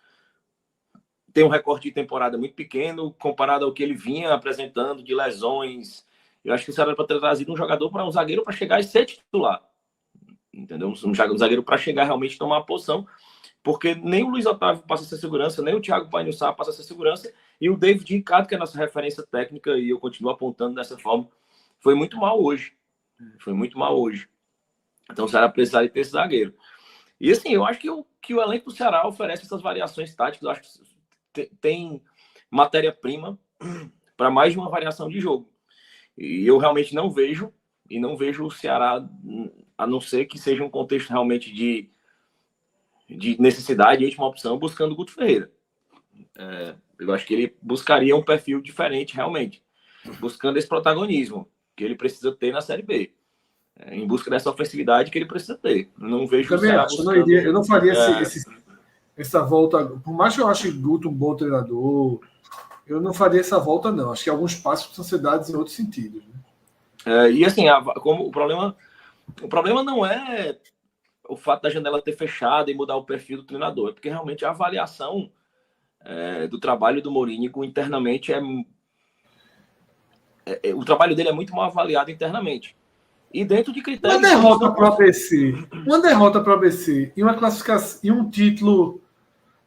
tem um recorte de temporada muito pequeno comparado ao que ele vinha apresentando de lesões. Eu acho que o Ceará era para ter trazido um jogador para um zagueiro para chegar e ser titular. Entendeu? Um zagueiro para chegar realmente tomar a posição, porque nem o Luiz Otávio passa a ser segurança, nem o Thiago Painhussá passa a ser segurança, e o David Ricardo, que é a nossa referência técnica, e eu continuo apontando dessa forma, foi muito mal hoje. Foi muito mal hoje. Então o Ceará precisaria ter esse zagueiro. E assim, eu acho que o elenco do Ceará oferece essas variações táticas. Eu acho que tem matéria-prima para mais de uma variação de jogo. E eu realmente não vejo o Ceará, a não ser que seja um contexto realmente de necessidade, de última opção, buscando o Guto Ferreira. Eu acho que ele buscaria um perfil diferente, realmente, buscando esse protagonismo que ele precisa ter na Série B, em busca dessa ofensividade que ele precisa ter. Não vejo o Ceará buscando... eu não faria essa volta, por mais que eu ache Guto um bom treinador, eu não faria essa volta, não. Acho que alguns passos precisam ser dados em outros sentidos. Né? E assim, como o problema não é o fato da janela ter fechado e mudar o perfil do treinador, é porque realmente a avaliação do trabalho do Mourinho internamente o trabalho dele é muito mal avaliado internamente. E dentro de critérios... Uma derrota para o ABC e uma classificação e um título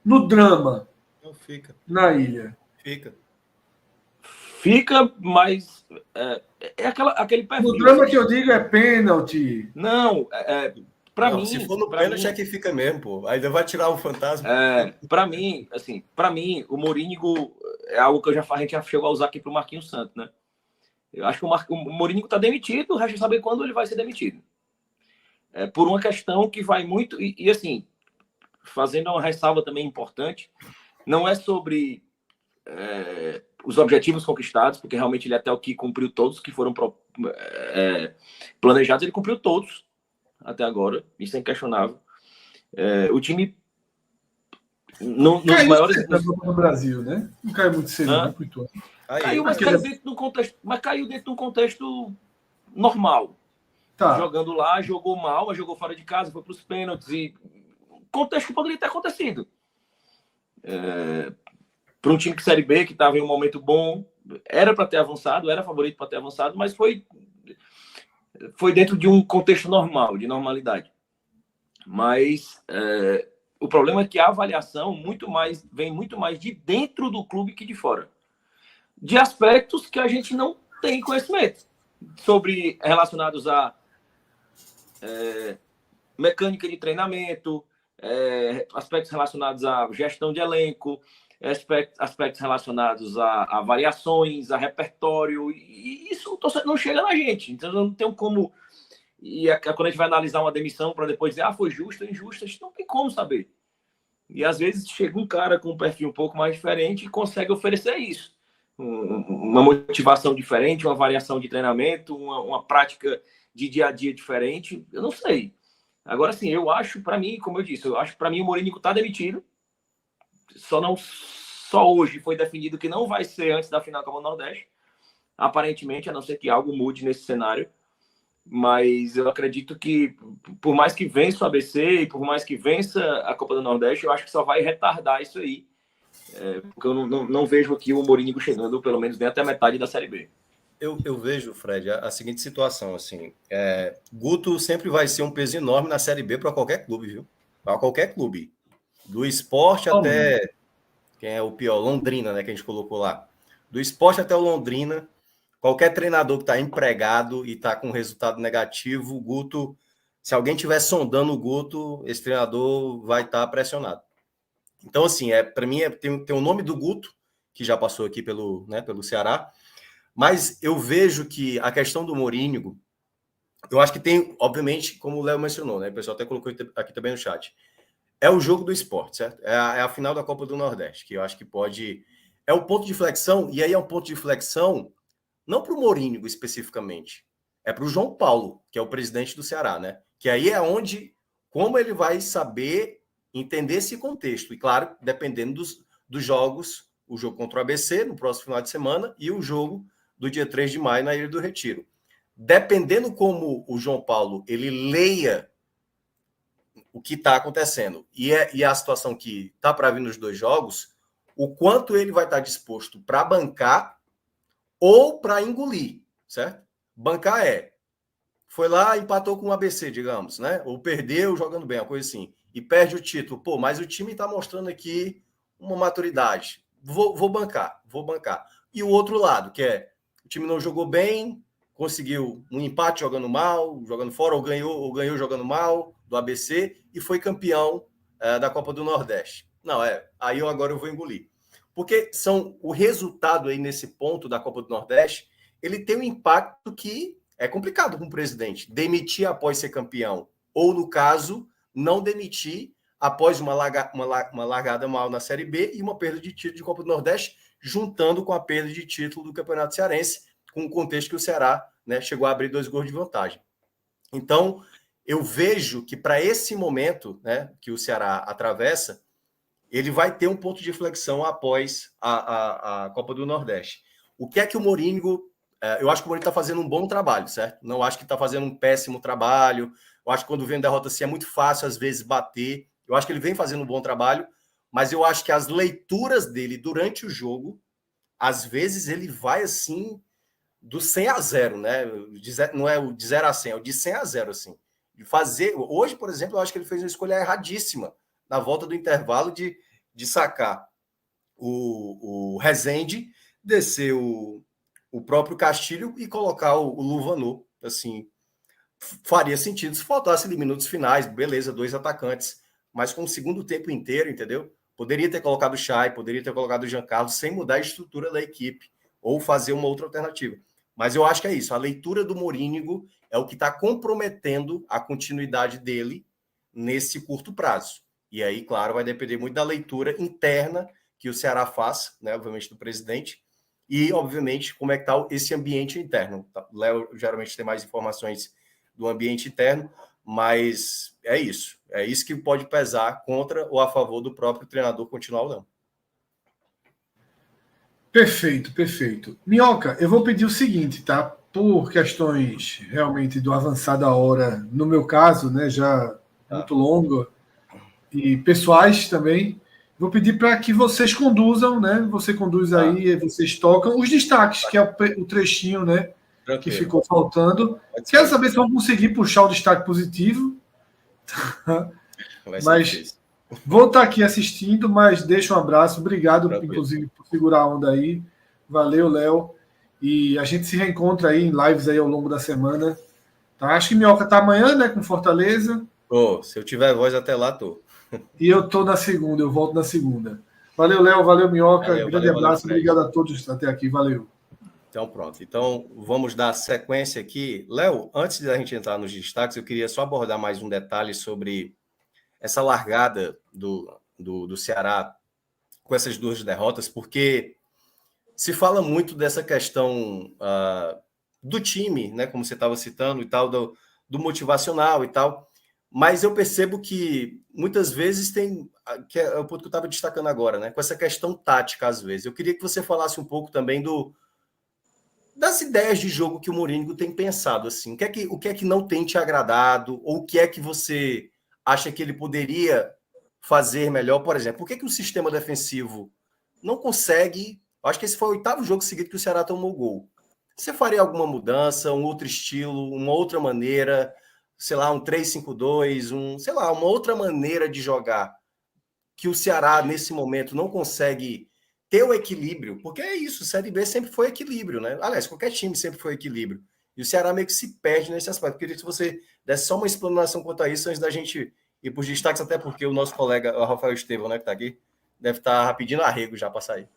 no drama Não fica. na ilha. Fica, mas aquele perfil. No drama que eu digo é pênalti. Não, para mim... Se for no pênalti é que fica mesmo, pô. Ainda vai tirar o fantasma. Para mim, o Mourinho é algo que a gente já chegou a usar aqui para o Marquinhos Santos, né? Eu acho que o Mourinho está demitido, o resto é saber quando ele vai ser demitido. Por uma questão que vai muito... E assim, fazendo uma ressalva também importante, não é sobre os objetivos conquistados, porque realmente ele até o que cumpriu todos que foram planejados, ele cumpriu todos até agora, isso é inquestionável. O time nos maiores... no Brasil, né? Não caiu muito cedo, não, Caiu, mas caiu dentro de um contexto, normal. Tá. Jogando lá, jogou mal, mas jogou fora de casa, foi para os pênaltis, e o contexto poderia ter acontecido. Para um time de Série B que estava em um momento bom, era para ter avançado, era favorito para ter avançado, mas foi dentro de um contexto normal, de normalidade. Mas o problema é que a avaliação vem muito mais de dentro do clube que de fora. De aspectos que a gente não tem conhecimento sobre, relacionados a mecânica de treinamento, aspectos relacionados à gestão de elenco, aspectos relacionados a variações, a repertório, e isso não chega na gente. Então não tem como... E quando a gente vai analisar uma demissão para depois dizer, foi justo ou injusto, a gente não tem como saber. E às vezes chega um cara com um perfil um pouco mais diferente e consegue oferecer isso. Uma motivação diferente, uma variação de treinamento, uma prática de dia a dia diferente. Eu não sei. Agora, sim, eu acho, para mim, como eu disse, para mim o Mourinho está demitido. Só hoje foi definido que não vai ser antes da final da Copa do Nordeste. Aparentemente, a não ser que algo mude nesse cenário. Mas eu acredito que, por mais que vença o ABC e por mais que vença a Copa do Nordeste, eu acho que só vai retardar isso aí. Porque eu não vejo aqui o Mourinho chegando, pelo menos, nem até a metade da Série B. Eu vejo, Fred, a seguinte situação, assim, Guto sempre vai ser um peso enorme na Série B para qualquer clube, viu? Para qualquer clube. Do Sport até... Quem é o pior? Londrina, né, que a gente colocou lá. Do Sport até o Londrina... Qualquer treinador que está empregado e está com resultado negativo, o Guto, se alguém estiver sondando o Guto, esse treinador vai estar pressionado. Então, assim, para mim, tem o nome do Guto, que já passou aqui pelo Ceará, mas eu vejo que a questão do Mourinho, eu acho que tem, obviamente, como o Léo mencionou, né? O pessoal até colocou aqui também no chat, é o jogo do esporte, certo? É a final da Copa do Nordeste, que eu acho que pode... É o ponto de flexão, e aí é um ponto de flexão não para o Mourinho especificamente, é para o João Paulo, que é o presidente do Ceará, né? Que aí é onde, como ele vai saber entender esse contexto. E claro, dependendo dos jogos, o jogo contra o ABC no próximo final de semana e o jogo do dia 3 de maio na Ilha do Retiro. Dependendo como o João Paulo ele leia o que está acontecendo e a situação que está para vir nos dois jogos, o quanto ele vai estar disposto para bancar ou para engolir, certo? Bancar foi lá, empatou com o ABC, digamos, né? Ou perdeu jogando bem, uma coisa assim, e perde o título. Pô, mas o time está mostrando aqui uma maturidade. Vou bancar. E o outro lado, que é o time não jogou bem, conseguiu um empate jogando mal, jogando fora, ou ganhou jogando mal do ABC e foi campeão da Copa do Nordeste. Não, aí agora eu vou engolir. Porque o resultado aí nesse ponto da Copa do Nordeste, ele tem um impacto que é complicado com o presidente. Demitir após ser campeão, ou no caso, não demitir após uma largada mal na Série B e uma perda de título de Copa do Nordeste, juntando com a perda de título do Campeonato Cearense, com o contexto que o Ceará, né, chegou a abrir 2 gols de vantagem. Então, eu vejo que para esse momento, né, que o Ceará atravessa, ele vai ter um ponto de inflexão após a Copa do Nordeste. O que é que o Mourinho... Eu acho que o Mourinho está fazendo um bom trabalho, certo? Não acho que está fazendo um péssimo trabalho. Eu acho que quando vem derrota assim é muito fácil, às vezes, bater. Eu acho que ele vem fazendo um bom trabalho, mas eu acho que as leituras dele durante o jogo, às vezes ele vai assim do 100 a 0, né? Não é o de 0 a 100, é o de 100 a 0, assim. De fazer... Hoje, por exemplo, eu acho que ele fez uma escolha erradíssima na volta do intervalo de sacar o Rezende, descer o próprio Castilho e colocar o Luvanor. Assim, faria sentido se faltasse ali minutos finais, beleza, 2 atacantes, mas com o segundo tempo inteiro, entendeu? Poderia ter colocado o Chay, poderia ter colocado o Jean Carlos sem mudar a estrutura da equipe ou fazer uma outra alternativa. Mas eu acho que é isso. A leitura do Mourinho é o que está comprometendo a continuidade dele nesse curto prazo. E aí, claro, vai depender muito da leitura interna que o Ceará faz, né, obviamente, do presidente, e, obviamente, como é que está esse ambiente interno. O Léo geralmente tem mais informações do ambiente interno, mas é isso. É isso que pode pesar contra ou a favor do próprio treinador continuar ou não. Perfeito, perfeito. Minhoca, eu vou pedir o seguinte, tá? Por questões realmente do avançar da hora, no meu caso, né, já muito longa, e pessoais também, vou pedir para que vocês conduzam, né? Você conduz aí, vocês tocam os destaques, que é o trechinho, né? Tranquilo. Que ficou faltando. Quero saber se vão conseguir puxar o destaque positivo. Mas vou estar aqui assistindo, mas deixa um abraço. Obrigado, inclusive, por segurar a onda aí. Valeu, Léo. E a gente se reencontra aí em lives aí ao longo da semana. Tá? Acho que Minhoca tá amanhã, né? Com Fortaleza. Se eu tiver voz até lá, tô. E eu tô na segunda, eu volto na segunda. Valeu, Léo, valeu, Minhoca. Grande abraço, obrigado a todos até aqui, valeu. Então, pronto. Então, vamos dar sequência aqui. Léo, antes da gente entrar nos destaques, eu queria só abordar mais um detalhe sobre essa largada do Ceará com essas 2 derrotas, porque se fala muito dessa questão do time, né, como você estava citando e tal, do motivacional e tal, mas eu percebo que muitas vezes tem, que é o ponto que eu estava destacando agora, né, com essa questão tática às vezes. Eu queria que você falasse um pouco também das ideias de jogo que o Mourinho tem pensado, assim. O que é que não tem te agradado, ou o que é que você acha que ele poderia fazer melhor? Por exemplo, por que o sistema defensivo não consegue... Acho que esse foi o 8º jogo seguido que o Ceará tomou gol. Você faria alguma mudança, um outro estilo, uma outra maneira, sei lá, um 3-5-2, sei lá, uma outra maneira de jogar que o Ceará, nesse momento, não consegue ter o equilíbrio? Porque é isso, Série B sempre foi equilíbrio, né? Aliás, qualquer time sempre foi equilíbrio. E o Ceará meio que se perde nesse aspecto. Eu queria que você desse só uma explanação quanto a isso antes da gente ir para os destaques, até porque o nosso colega, o Rafael Estevão, né, que está aqui, deve estar pedindo arrego já para sair.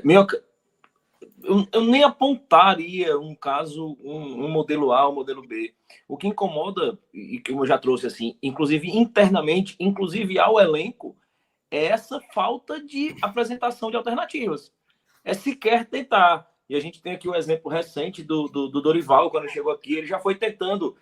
Minhoca, eu nem apontaria um caso, um modelo A, um modelo B. O que incomoda, e como eu já trouxe assim, inclusive internamente, inclusive ao elenco, é essa falta de apresentação de alternativas. É sequer tentar. E a gente tem aqui o exemplo recente do Dorival, quando chegou aqui, ele já foi tentando,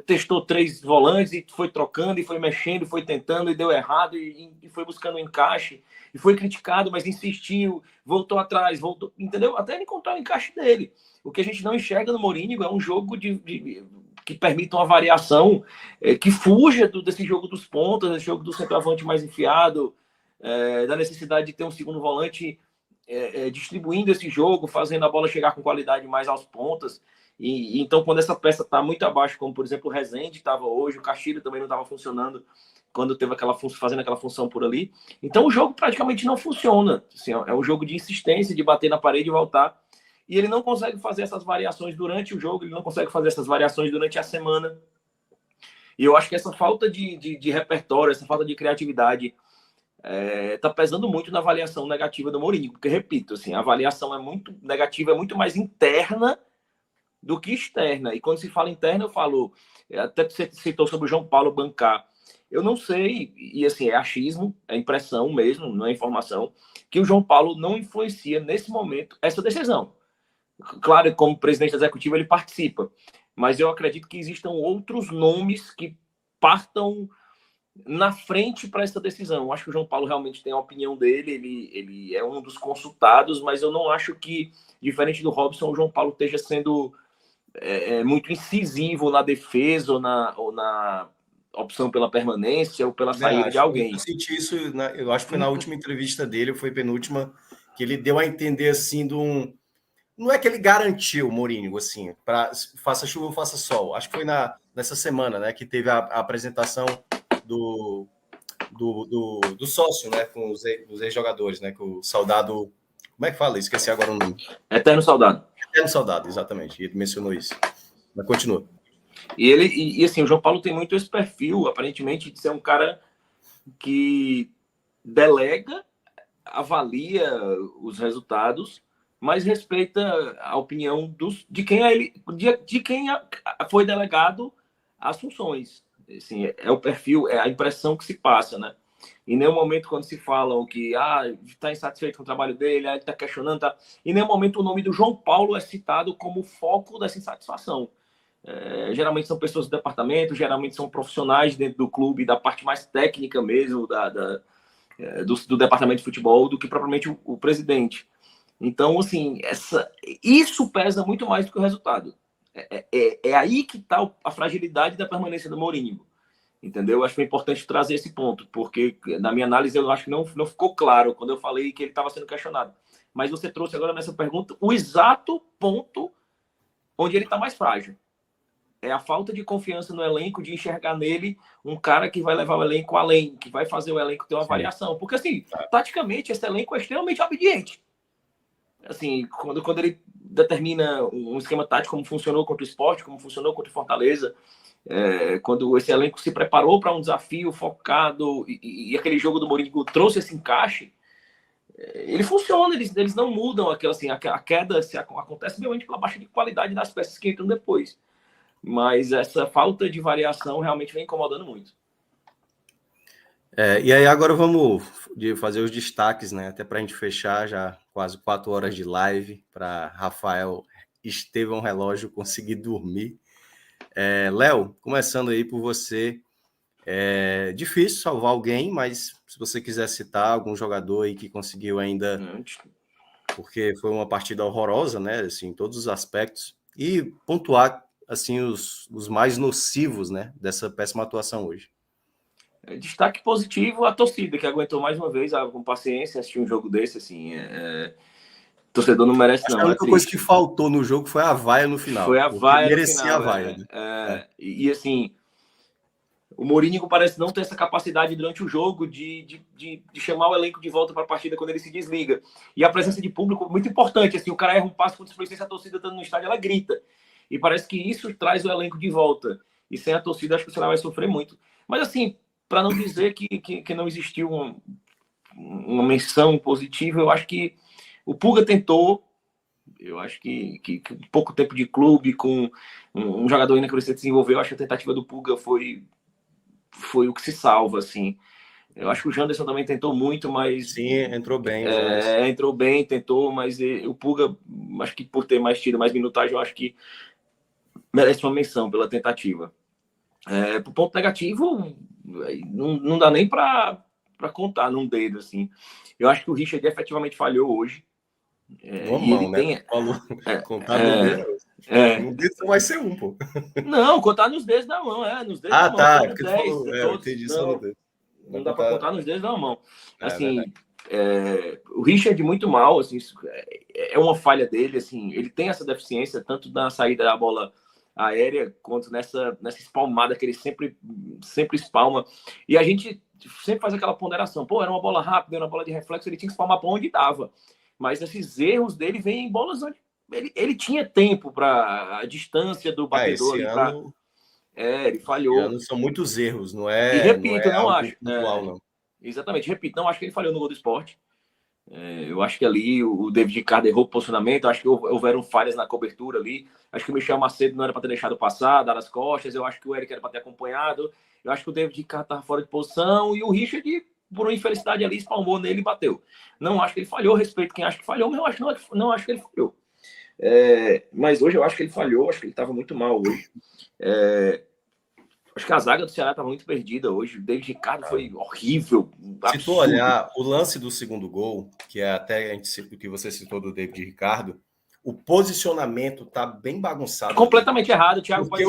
testou 3 volantes e foi trocando, e foi mexendo, e foi tentando, e deu errado, e foi buscando um encaixe, e foi criticado, mas insistiu, voltou atrás, voltou, entendeu? Até ele encontrar o encaixe dele. O que a gente não enxerga no Mourinho é um jogo que permita uma variação que fuja desse jogo dos pontas, desse jogo do centroavante mais enfiado, da necessidade de ter um segundo volante distribuindo esse jogo, fazendo a bola chegar com qualidade mais aos pontas. E então, quando essa peça está muito abaixo, como por exemplo o Rezende estava hoje, o Castilho também não estava funcionando quando teve fazendo aquela função por ali. Então o jogo praticamente não funciona. Assim, é um jogo de insistência, de bater na parede e voltar. E ele não consegue fazer essas variações durante o jogo, ele não consegue fazer essas variações durante a semana. E eu acho que essa falta de repertório, essa falta de criatividade tá pesando muito na avaliação negativa do Mourinho, porque, repito, assim, a avaliação é muito negativa, é muito mais interna do que externa. E quando se fala interna, eu falo, até você citou sobre o João Paulo bancar. Eu não sei, e assim, é achismo, é impressão mesmo, não é informação, que o João Paulo não influencia nesse momento essa decisão. Claro, como presidente executivo ele participa, mas eu acredito que existam outros nomes que partam na frente para essa decisão. Eu acho que o João Paulo realmente tem a opinião dele, ele é um dos consultados, mas eu não acho que, diferente do Robson, o João Paulo esteja sendo muito incisivo na defesa ou na opção pela permanência ou pela saída de alguém. Eu senti isso, eu acho que foi na última entrevista dele, foi penúltima, que ele deu a entender assim não é que ele garantiu, Mourinho, assim, para faça chuva ou faça sol. Acho que foi nessa semana, né, que teve a apresentação do sócio, né, com os ex-jogadores, né, com o Soldado. Como é que fala? Esqueci agora o nome. Eterno Soldado. Eterno Soldado, exatamente. Ele mencionou isso. Mas continua. E assim, o João Paulo tem muito esse perfil, aparentemente, de ser um cara que delega, avalia os resultados, mas respeita a opinião de quem foi delegado as funções. Assim, é o perfil, é a impressão que se passa, né? Em nenhum momento, quando se falam que está insatisfeito com o trabalho dele, ele está questionando, em nenhum momento o nome do João Paulo é citado como foco dessa insatisfação. Geralmente são pessoas do departamento, geralmente são profissionais dentro do clube, da parte mais técnica mesmo, do departamento de futebol, do que propriamente o presidente. Então, assim, isso pesa muito mais do que o resultado. É aí que está a fragilidade da permanência do Mourinho. Entendeu? Eu acho que é importante trazer esse ponto, porque na minha análise eu acho que não ficou claro quando eu falei que ele estava sendo questionado. Mas você trouxe agora nessa pergunta o exato ponto onde ele está mais frágil. É a falta de confiança no elenco, de enxergar nele um cara que vai levar o elenco além, que vai fazer o elenco ter uma variação. Porque, assim, taticamente, esse elenco é extremamente obediente. Assim, quando ele determina um esquema tático, como funcionou contra o Sport, como funcionou contra o Fortaleza, quando esse elenco se preparou para um desafio focado e aquele jogo do Mourinho trouxe esse encaixe, ele funciona, eles não mudam aquela, assim, a queda acontece realmente pela baixa de qualidade das peças que entram depois. Mas essa falta de variação realmente vem incomodando muito. E aí agora vamos fazer os destaques, né? Até para a gente fechar já quase 4 horas de live para Rafael Estevão Relógio conseguir dormir. Léo, começando aí por você. É difícil salvar alguém, mas se você quiser citar algum jogador aí que conseguiu ainda, porque foi uma partida horrorosa, né? Assim, em todos os aspectos, e pontuar assim os mais nocivos, né? Dessa péssima atuação hoje. Destaque positivo a torcida, que aguentou mais uma vez com paciência assistir um jogo desse, assim. Torcedor não merece, não. A única coisa que faltou no jogo foi a vaia no final. Foi a vaia no merecia final. A vaia, né? E assim, o Mourinho parece não ter essa capacidade durante o jogo de chamar o elenco de volta para a partida quando ele se desliga. E a presença de público muito importante. Assim, o cara erra um passo com displicência, a torcida estando no estádio, ela grita. E parece que isso traz o elenco de volta. E sem a torcida, acho que o Ceará vai sofrer muito. Mas assim, para não dizer que não existiu uma menção positiva, eu acho que o Pulga tentou, Eu acho que pouco tempo de clube, com um jogador ainda que precisa desenvolver, eu acho que a tentativa do Pulga foi o que se salva, assim. Eu acho que o Janderson também tentou muito, mas... Sim, entrou bem, Janderson. Entrou bem, tentou, mas o Pulga, acho que por ter mais minutagem, eu acho que merece uma menção pela tentativa. Pro ponto negativo, não dá nem para contar num dedo, assim. Eu acho que o Richard efetivamente falhou hoje. Uma mão, né? Falou, contar no dedo. No dedo só vai ser um, pô. Não, contar nos dedos da mão, nos dedos da mão. Tá, Todos 10, falou, todos, entendi só no dedo. Não dá para contar nos dedos da mão. Assim, verdade. O Richard muito mal, assim, é uma falha dele, assim, ele tem essa deficiência tanto na saída da bola aérea quanto nessa espalmada que ele sempre espalma. E a gente sempre faz aquela ponderação, era uma bola rápida, era uma bola de reflexo, ele tinha que espalmar para onde dava. Mas esses erros dele vêm em bolas onde ele tinha tempo para a distância do batedor. Ele falhou. Esse ano são muitos erros, não é? E repito, não acho. Pontual, não. Exatamente, repito, não acho que ele falhou no gol do Sport. Eu acho que ali o David Ricardo errou o posicionamento, acho que houveram falhas na cobertura ali. Acho que o Michel Macedo não era para ter deixado passar, dar as costas. Eu acho que o Eric era para ter acompanhado. Eu acho que o David Ricardo estava fora de posição e o Richard, por uma infelicidade ali, espalmou nele e bateu. Não acho que ele falhou, respeito quem acha que falhou, mas eu não acho que ele falhou. Mas hoje eu acho que ele falhou, acho que ele estava muito mal hoje. Acho que a zaga do Ceará estava muito perdida hoje. O David Ricardo foi horrível. Se tu olhar o lance do segundo gol, que é até o que você citou do David Ricardo, o posicionamento tá bem bagunçado. Completamente errado. O Thiago porque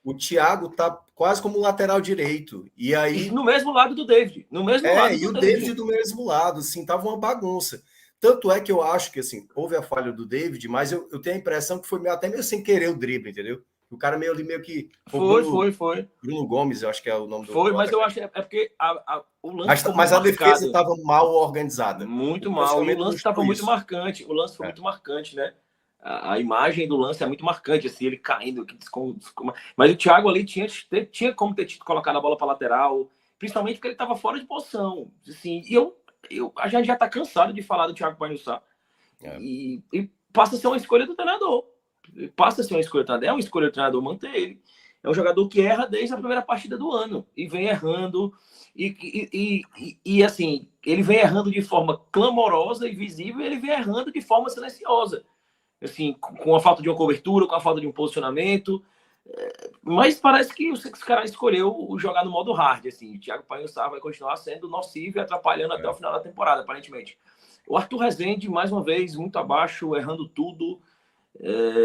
o Thiago tá quase como lateral direito. E aí. No mesmo lado do David. No mesmo lado do David do mesmo lado. Assim, tava uma bagunça. Tanto é que eu acho que assim, houve a falha do David, mas eu tenho a impressão que foi até meio sem querer o drible, entendeu? O cara meio que... Foi. Bruno Gomes, eu acho que é o nome do... Foi, mas eu acho que é porque o lance mas a defesa estava mal organizada. Muito mal. E o lance estava muito marcante. O lance foi muito marcante, né? A imagem do lance é muito marcante, assim, ele caindo. Mas o Thiago ali tinha como ter colocado a bola para lateral, principalmente porque ele estava fora de posição. Assim, e a gente já está cansado de falar do Thiago Paiussá. E passa a ser uma escolha do treinador. Passa a ser uma escolha do treinador. É uma escolha do treinador manter ele. É um jogador que erra desde a primeira partida do ano. E vem errando. E assim, ele vem errando de forma clamorosa e visível. E ele vem errando de forma silenciosa. Assim, com a falta de uma cobertura, com a falta de um posicionamento. Mas parece que os caras escolheu jogar no modo hard. Assim. O Thiago Paiussá vai continuar sendo nocivo e atrapalhando até o final da temporada, aparentemente. O Arthur Rezende, mais uma vez, muito abaixo, errando tudo.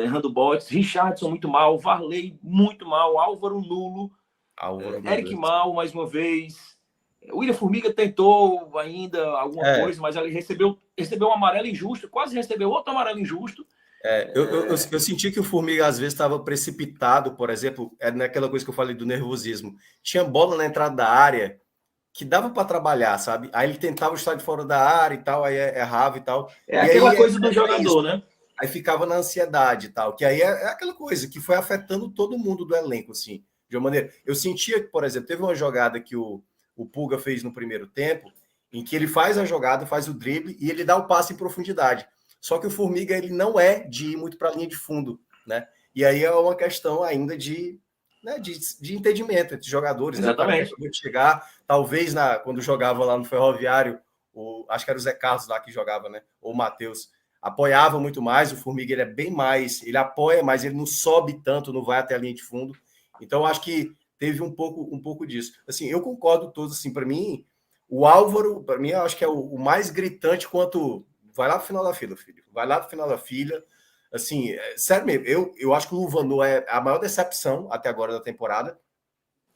Errando bots, Richardson muito mal, Varley muito mal, Álvaro nulo, Eric mal mais uma vez, William Formiga tentou ainda alguma coisa, mas ele recebeu um amarelo injusto, quase recebeu outro amarelo injusto. Eu senti que o Formiga às vezes estava precipitado, por exemplo, naquela coisa que eu falei do nervosismo, tinha bola na entrada da área que dava para trabalhar, sabe? Aí ele tentava estar de fora da área e tal, aí errava e tal. Aquela coisa do jogador, né? Aí ficava na ansiedade e tal, que aí é aquela coisa que foi afetando todo mundo do elenco, assim, de uma maneira. Eu sentia que, por exemplo, teve uma jogada que o Pulga fez no primeiro tempo, em que ele faz a jogada, faz o drible e ele dá o passe em profundidade. Só que o Formiga, ele não é de ir muito para a linha de fundo, né? E aí é uma questão ainda de entendimento entre jogadores. Exatamente. Né? Chegar, talvez, quando jogava lá no Ferroviário, acho que era o Zé Carlos lá que jogava, né? Ou o Matheus. Apoiava muito mais, o Formiga ele é bem mais, ele apoia, mas ele não sobe tanto, não vai até a linha de fundo. Então, acho que teve um pouco disso. Assim, eu concordo todos, assim, para mim, o Álvaro, para mim, eu acho que é o mais gritante quanto vai lá pro final da fila, filho. Vai lá pro final da fila. Assim, sério mesmo, eu acho que o Luvanu é a maior decepção até agora da temporada,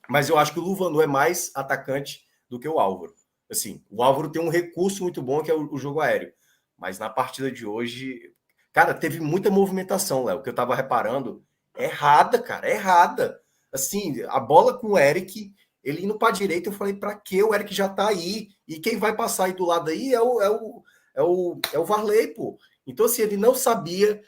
mas eu acho que o Luvanu é mais atacante do que o Álvaro. Assim, o Álvaro tem um recurso muito bom que é o jogo aéreo. Mas na partida de hoje, cara, teve muita movimentação, Léo, que eu tava reparando. Errada, cara, errada. Assim, a bola com o Eric, ele indo para a direita, eu falei, para que o Eric já tá aí? E quem vai passar aí do lado aí é o Varley, pô. Então, assim, ele não sabia,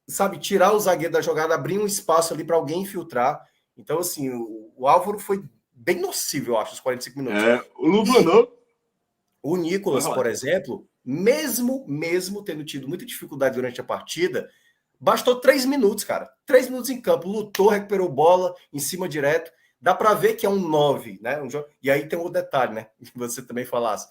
sabe, tirar o zagueiro da jogada, abrir um espaço ali para alguém infiltrar. Então, assim, o Álvaro foi bem nocivo, eu acho, os 45 minutos. O Luvanu. O Nicolas, por exemplo, mesmo tendo tido muita dificuldade durante a partida, bastou 3 minutos, cara. 3 minutos em campo, lutou, recuperou bola, em cima direto. Dá para ver que é um 9, né? E aí tem um detalhe, né? Que você também falasse,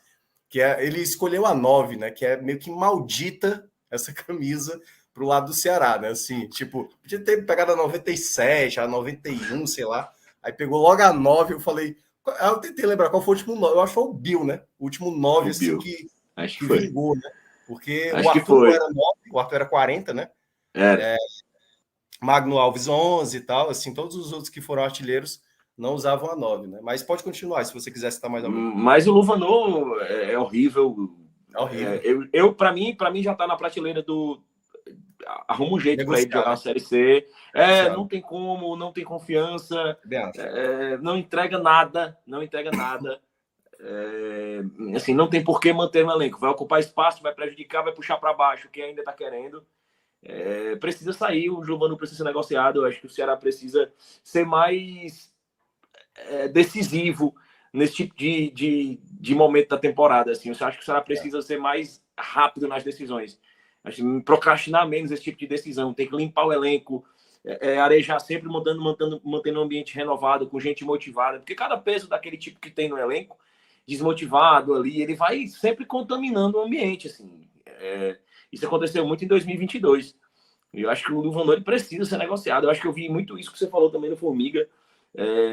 que ele escolheu a 9, né? Que é meio que maldita essa camisa pro lado do Ceará, né? Assim, tipo, podia ter pegado a 97, a 91, sei lá. Aí pegou logo a 9, eu falei... Eu tentei lembrar qual foi o último 9. Eu acho que foi o Bill, né? O último 9, assim, que vingou, né? Porque acho o Arthur não era 9, o Arthur era 40, né? Magno Alves 11 e tal, assim, todos os outros que foram artilheiros não usavam a 9, né? Mas pode continuar, se você quiser citar mais algum. Mas o Luvanor é horrível. É horrível. Para mim já tá na prateleira do... Arruma um jeito para ele jogar na Série C. Não tem como, não tem confiança, não entrega nada, assim, não tem por que manter no elenco. Vai ocupar espaço, vai prejudicar, vai puxar para baixo quem ainda está querendo. Precisa sair, o Giovani precisa ser negociado. Eu acho que o Ceará precisa ser mais decisivo nesse tipo de momento da temporada. Assim. Eu acho que o Ceará precisa ser mais rápido nas decisões. Acho que procrastinar menos esse tipo de decisão. Tem que limpar o elenco, arejar sempre, mantendo um ambiente renovado, com gente motivada. Porque cada peso daquele tipo que tem no elenco, desmotivado ali, ele vai sempre contaminando o ambiente. Assim. Isso aconteceu muito em 2022. E eu acho que o Luvanor precisa ser negociado. Eu acho que eu vi muito isso que você falou também no Formiga.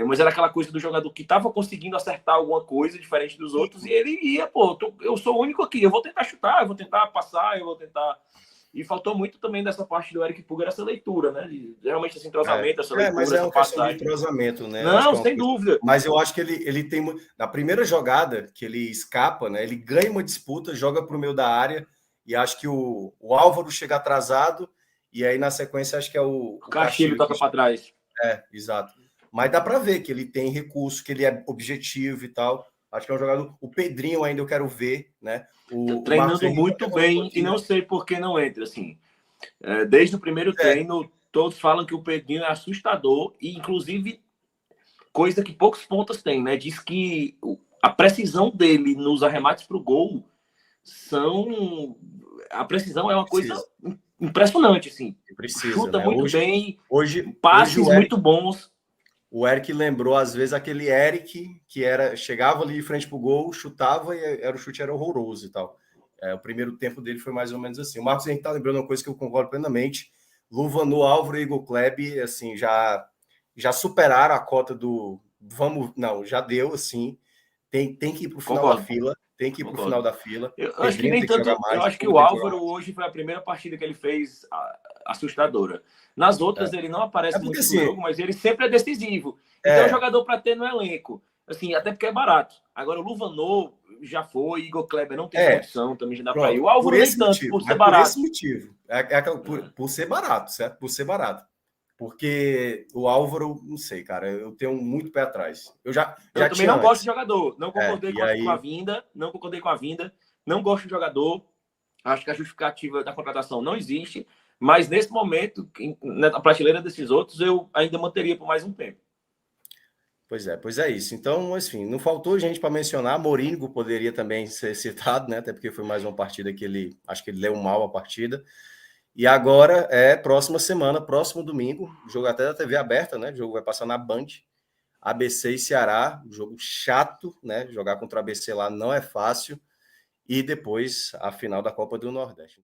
Mas era aquela coisa do jogador que estava conseguindo acertar alguma coisa diferente dos outros e ele ia, eu sou o único aqui, eu vou tentar chutar, eu vou tentar passar, eu vou tentar... E faltou muito também dessa parte do Eric Puga, essa leitura, né? Realmente esse entrosamento, essa leitura, mas é uma questão de entrosamento, né? Não, sem dúvida. Mas eu acho que ele tem... Na primeira jogada que ele escapa, né? Ele ganha uma disputa, joga para o meio da área e acho que o Álvaro chega atrasado e aí na sequência acho que é o Castilho toca para trás. Exato. Mas dá para ver que ele tem recurso, que ele é objetivo e tal. Acho que é um jogador... O Pedrinho ainda eu quero ver, né? Treinando muito bem e não sei por que não entra, assim. Desde o primeiro treino, todos falam que o Pedrinho é assustador e, inclusive, coisa que poucos pontas têm, né? Diz que a precisão dele nos arremates para o gol a precisão é uma coisa impressionante, assim. Chuta, né? Muito bem, passes muito bons. O Eric lembrou, às vezes, aquele Eric que chegava ali de frente pro gol, chutava e o chute era horroroso e tal. O primeiro tempo dele foi mais ou menos assim. O Marcos Henrique tá lembrando uma coisa que eu concordo plenamente. Luvanor, Álvaro e Igor Kleb, assim, já superaram a cota do... já deu, assim. Tem que ir pro final da fila. Tem que ir pro final da fila. Eu acho que nem tanto. Eu acho que o Álvaro hoje foi a primeira partida que ele fez assustadora. Nas outras ele não aparece muito no jogo, mas ele sempre é decisivo. Então é um jogador para ter no elenco. Assim, até porque é barato. Agora o Luvanor já foi, Igor Kleber não tem condição, também já dá para ir. O Álvaro nem tanto, por ser barato. Por esse motivo. Por ser barato, certo? Por ser barato. Porque o Álvaro, não sei, cara, eu tenho muito pé atrás. Eu também não gosto de jogador. Não concordei com a vinda. Não concordei com a vinda. Não gosto de jogador. Acho que a justificativa da contratação não existe. Mas nesse momento, na prateleira desses outros, eu ainda manteria por mais um tempo. Pois é isso. Então, enfim, não faltou gente para mencionar. Morínigo poderia também ser citado, né? Até porque foi mais uma partida que acho que ele leu mal a partida. E agora próxima semana, próximo domingo, jogo até da TV aberta, né? O jogo vai passar na Band. ABC e Ceará, jogo chato, né? Jogar contra o ABC lá não é fácil. E depois a final da Copa do Nordeste.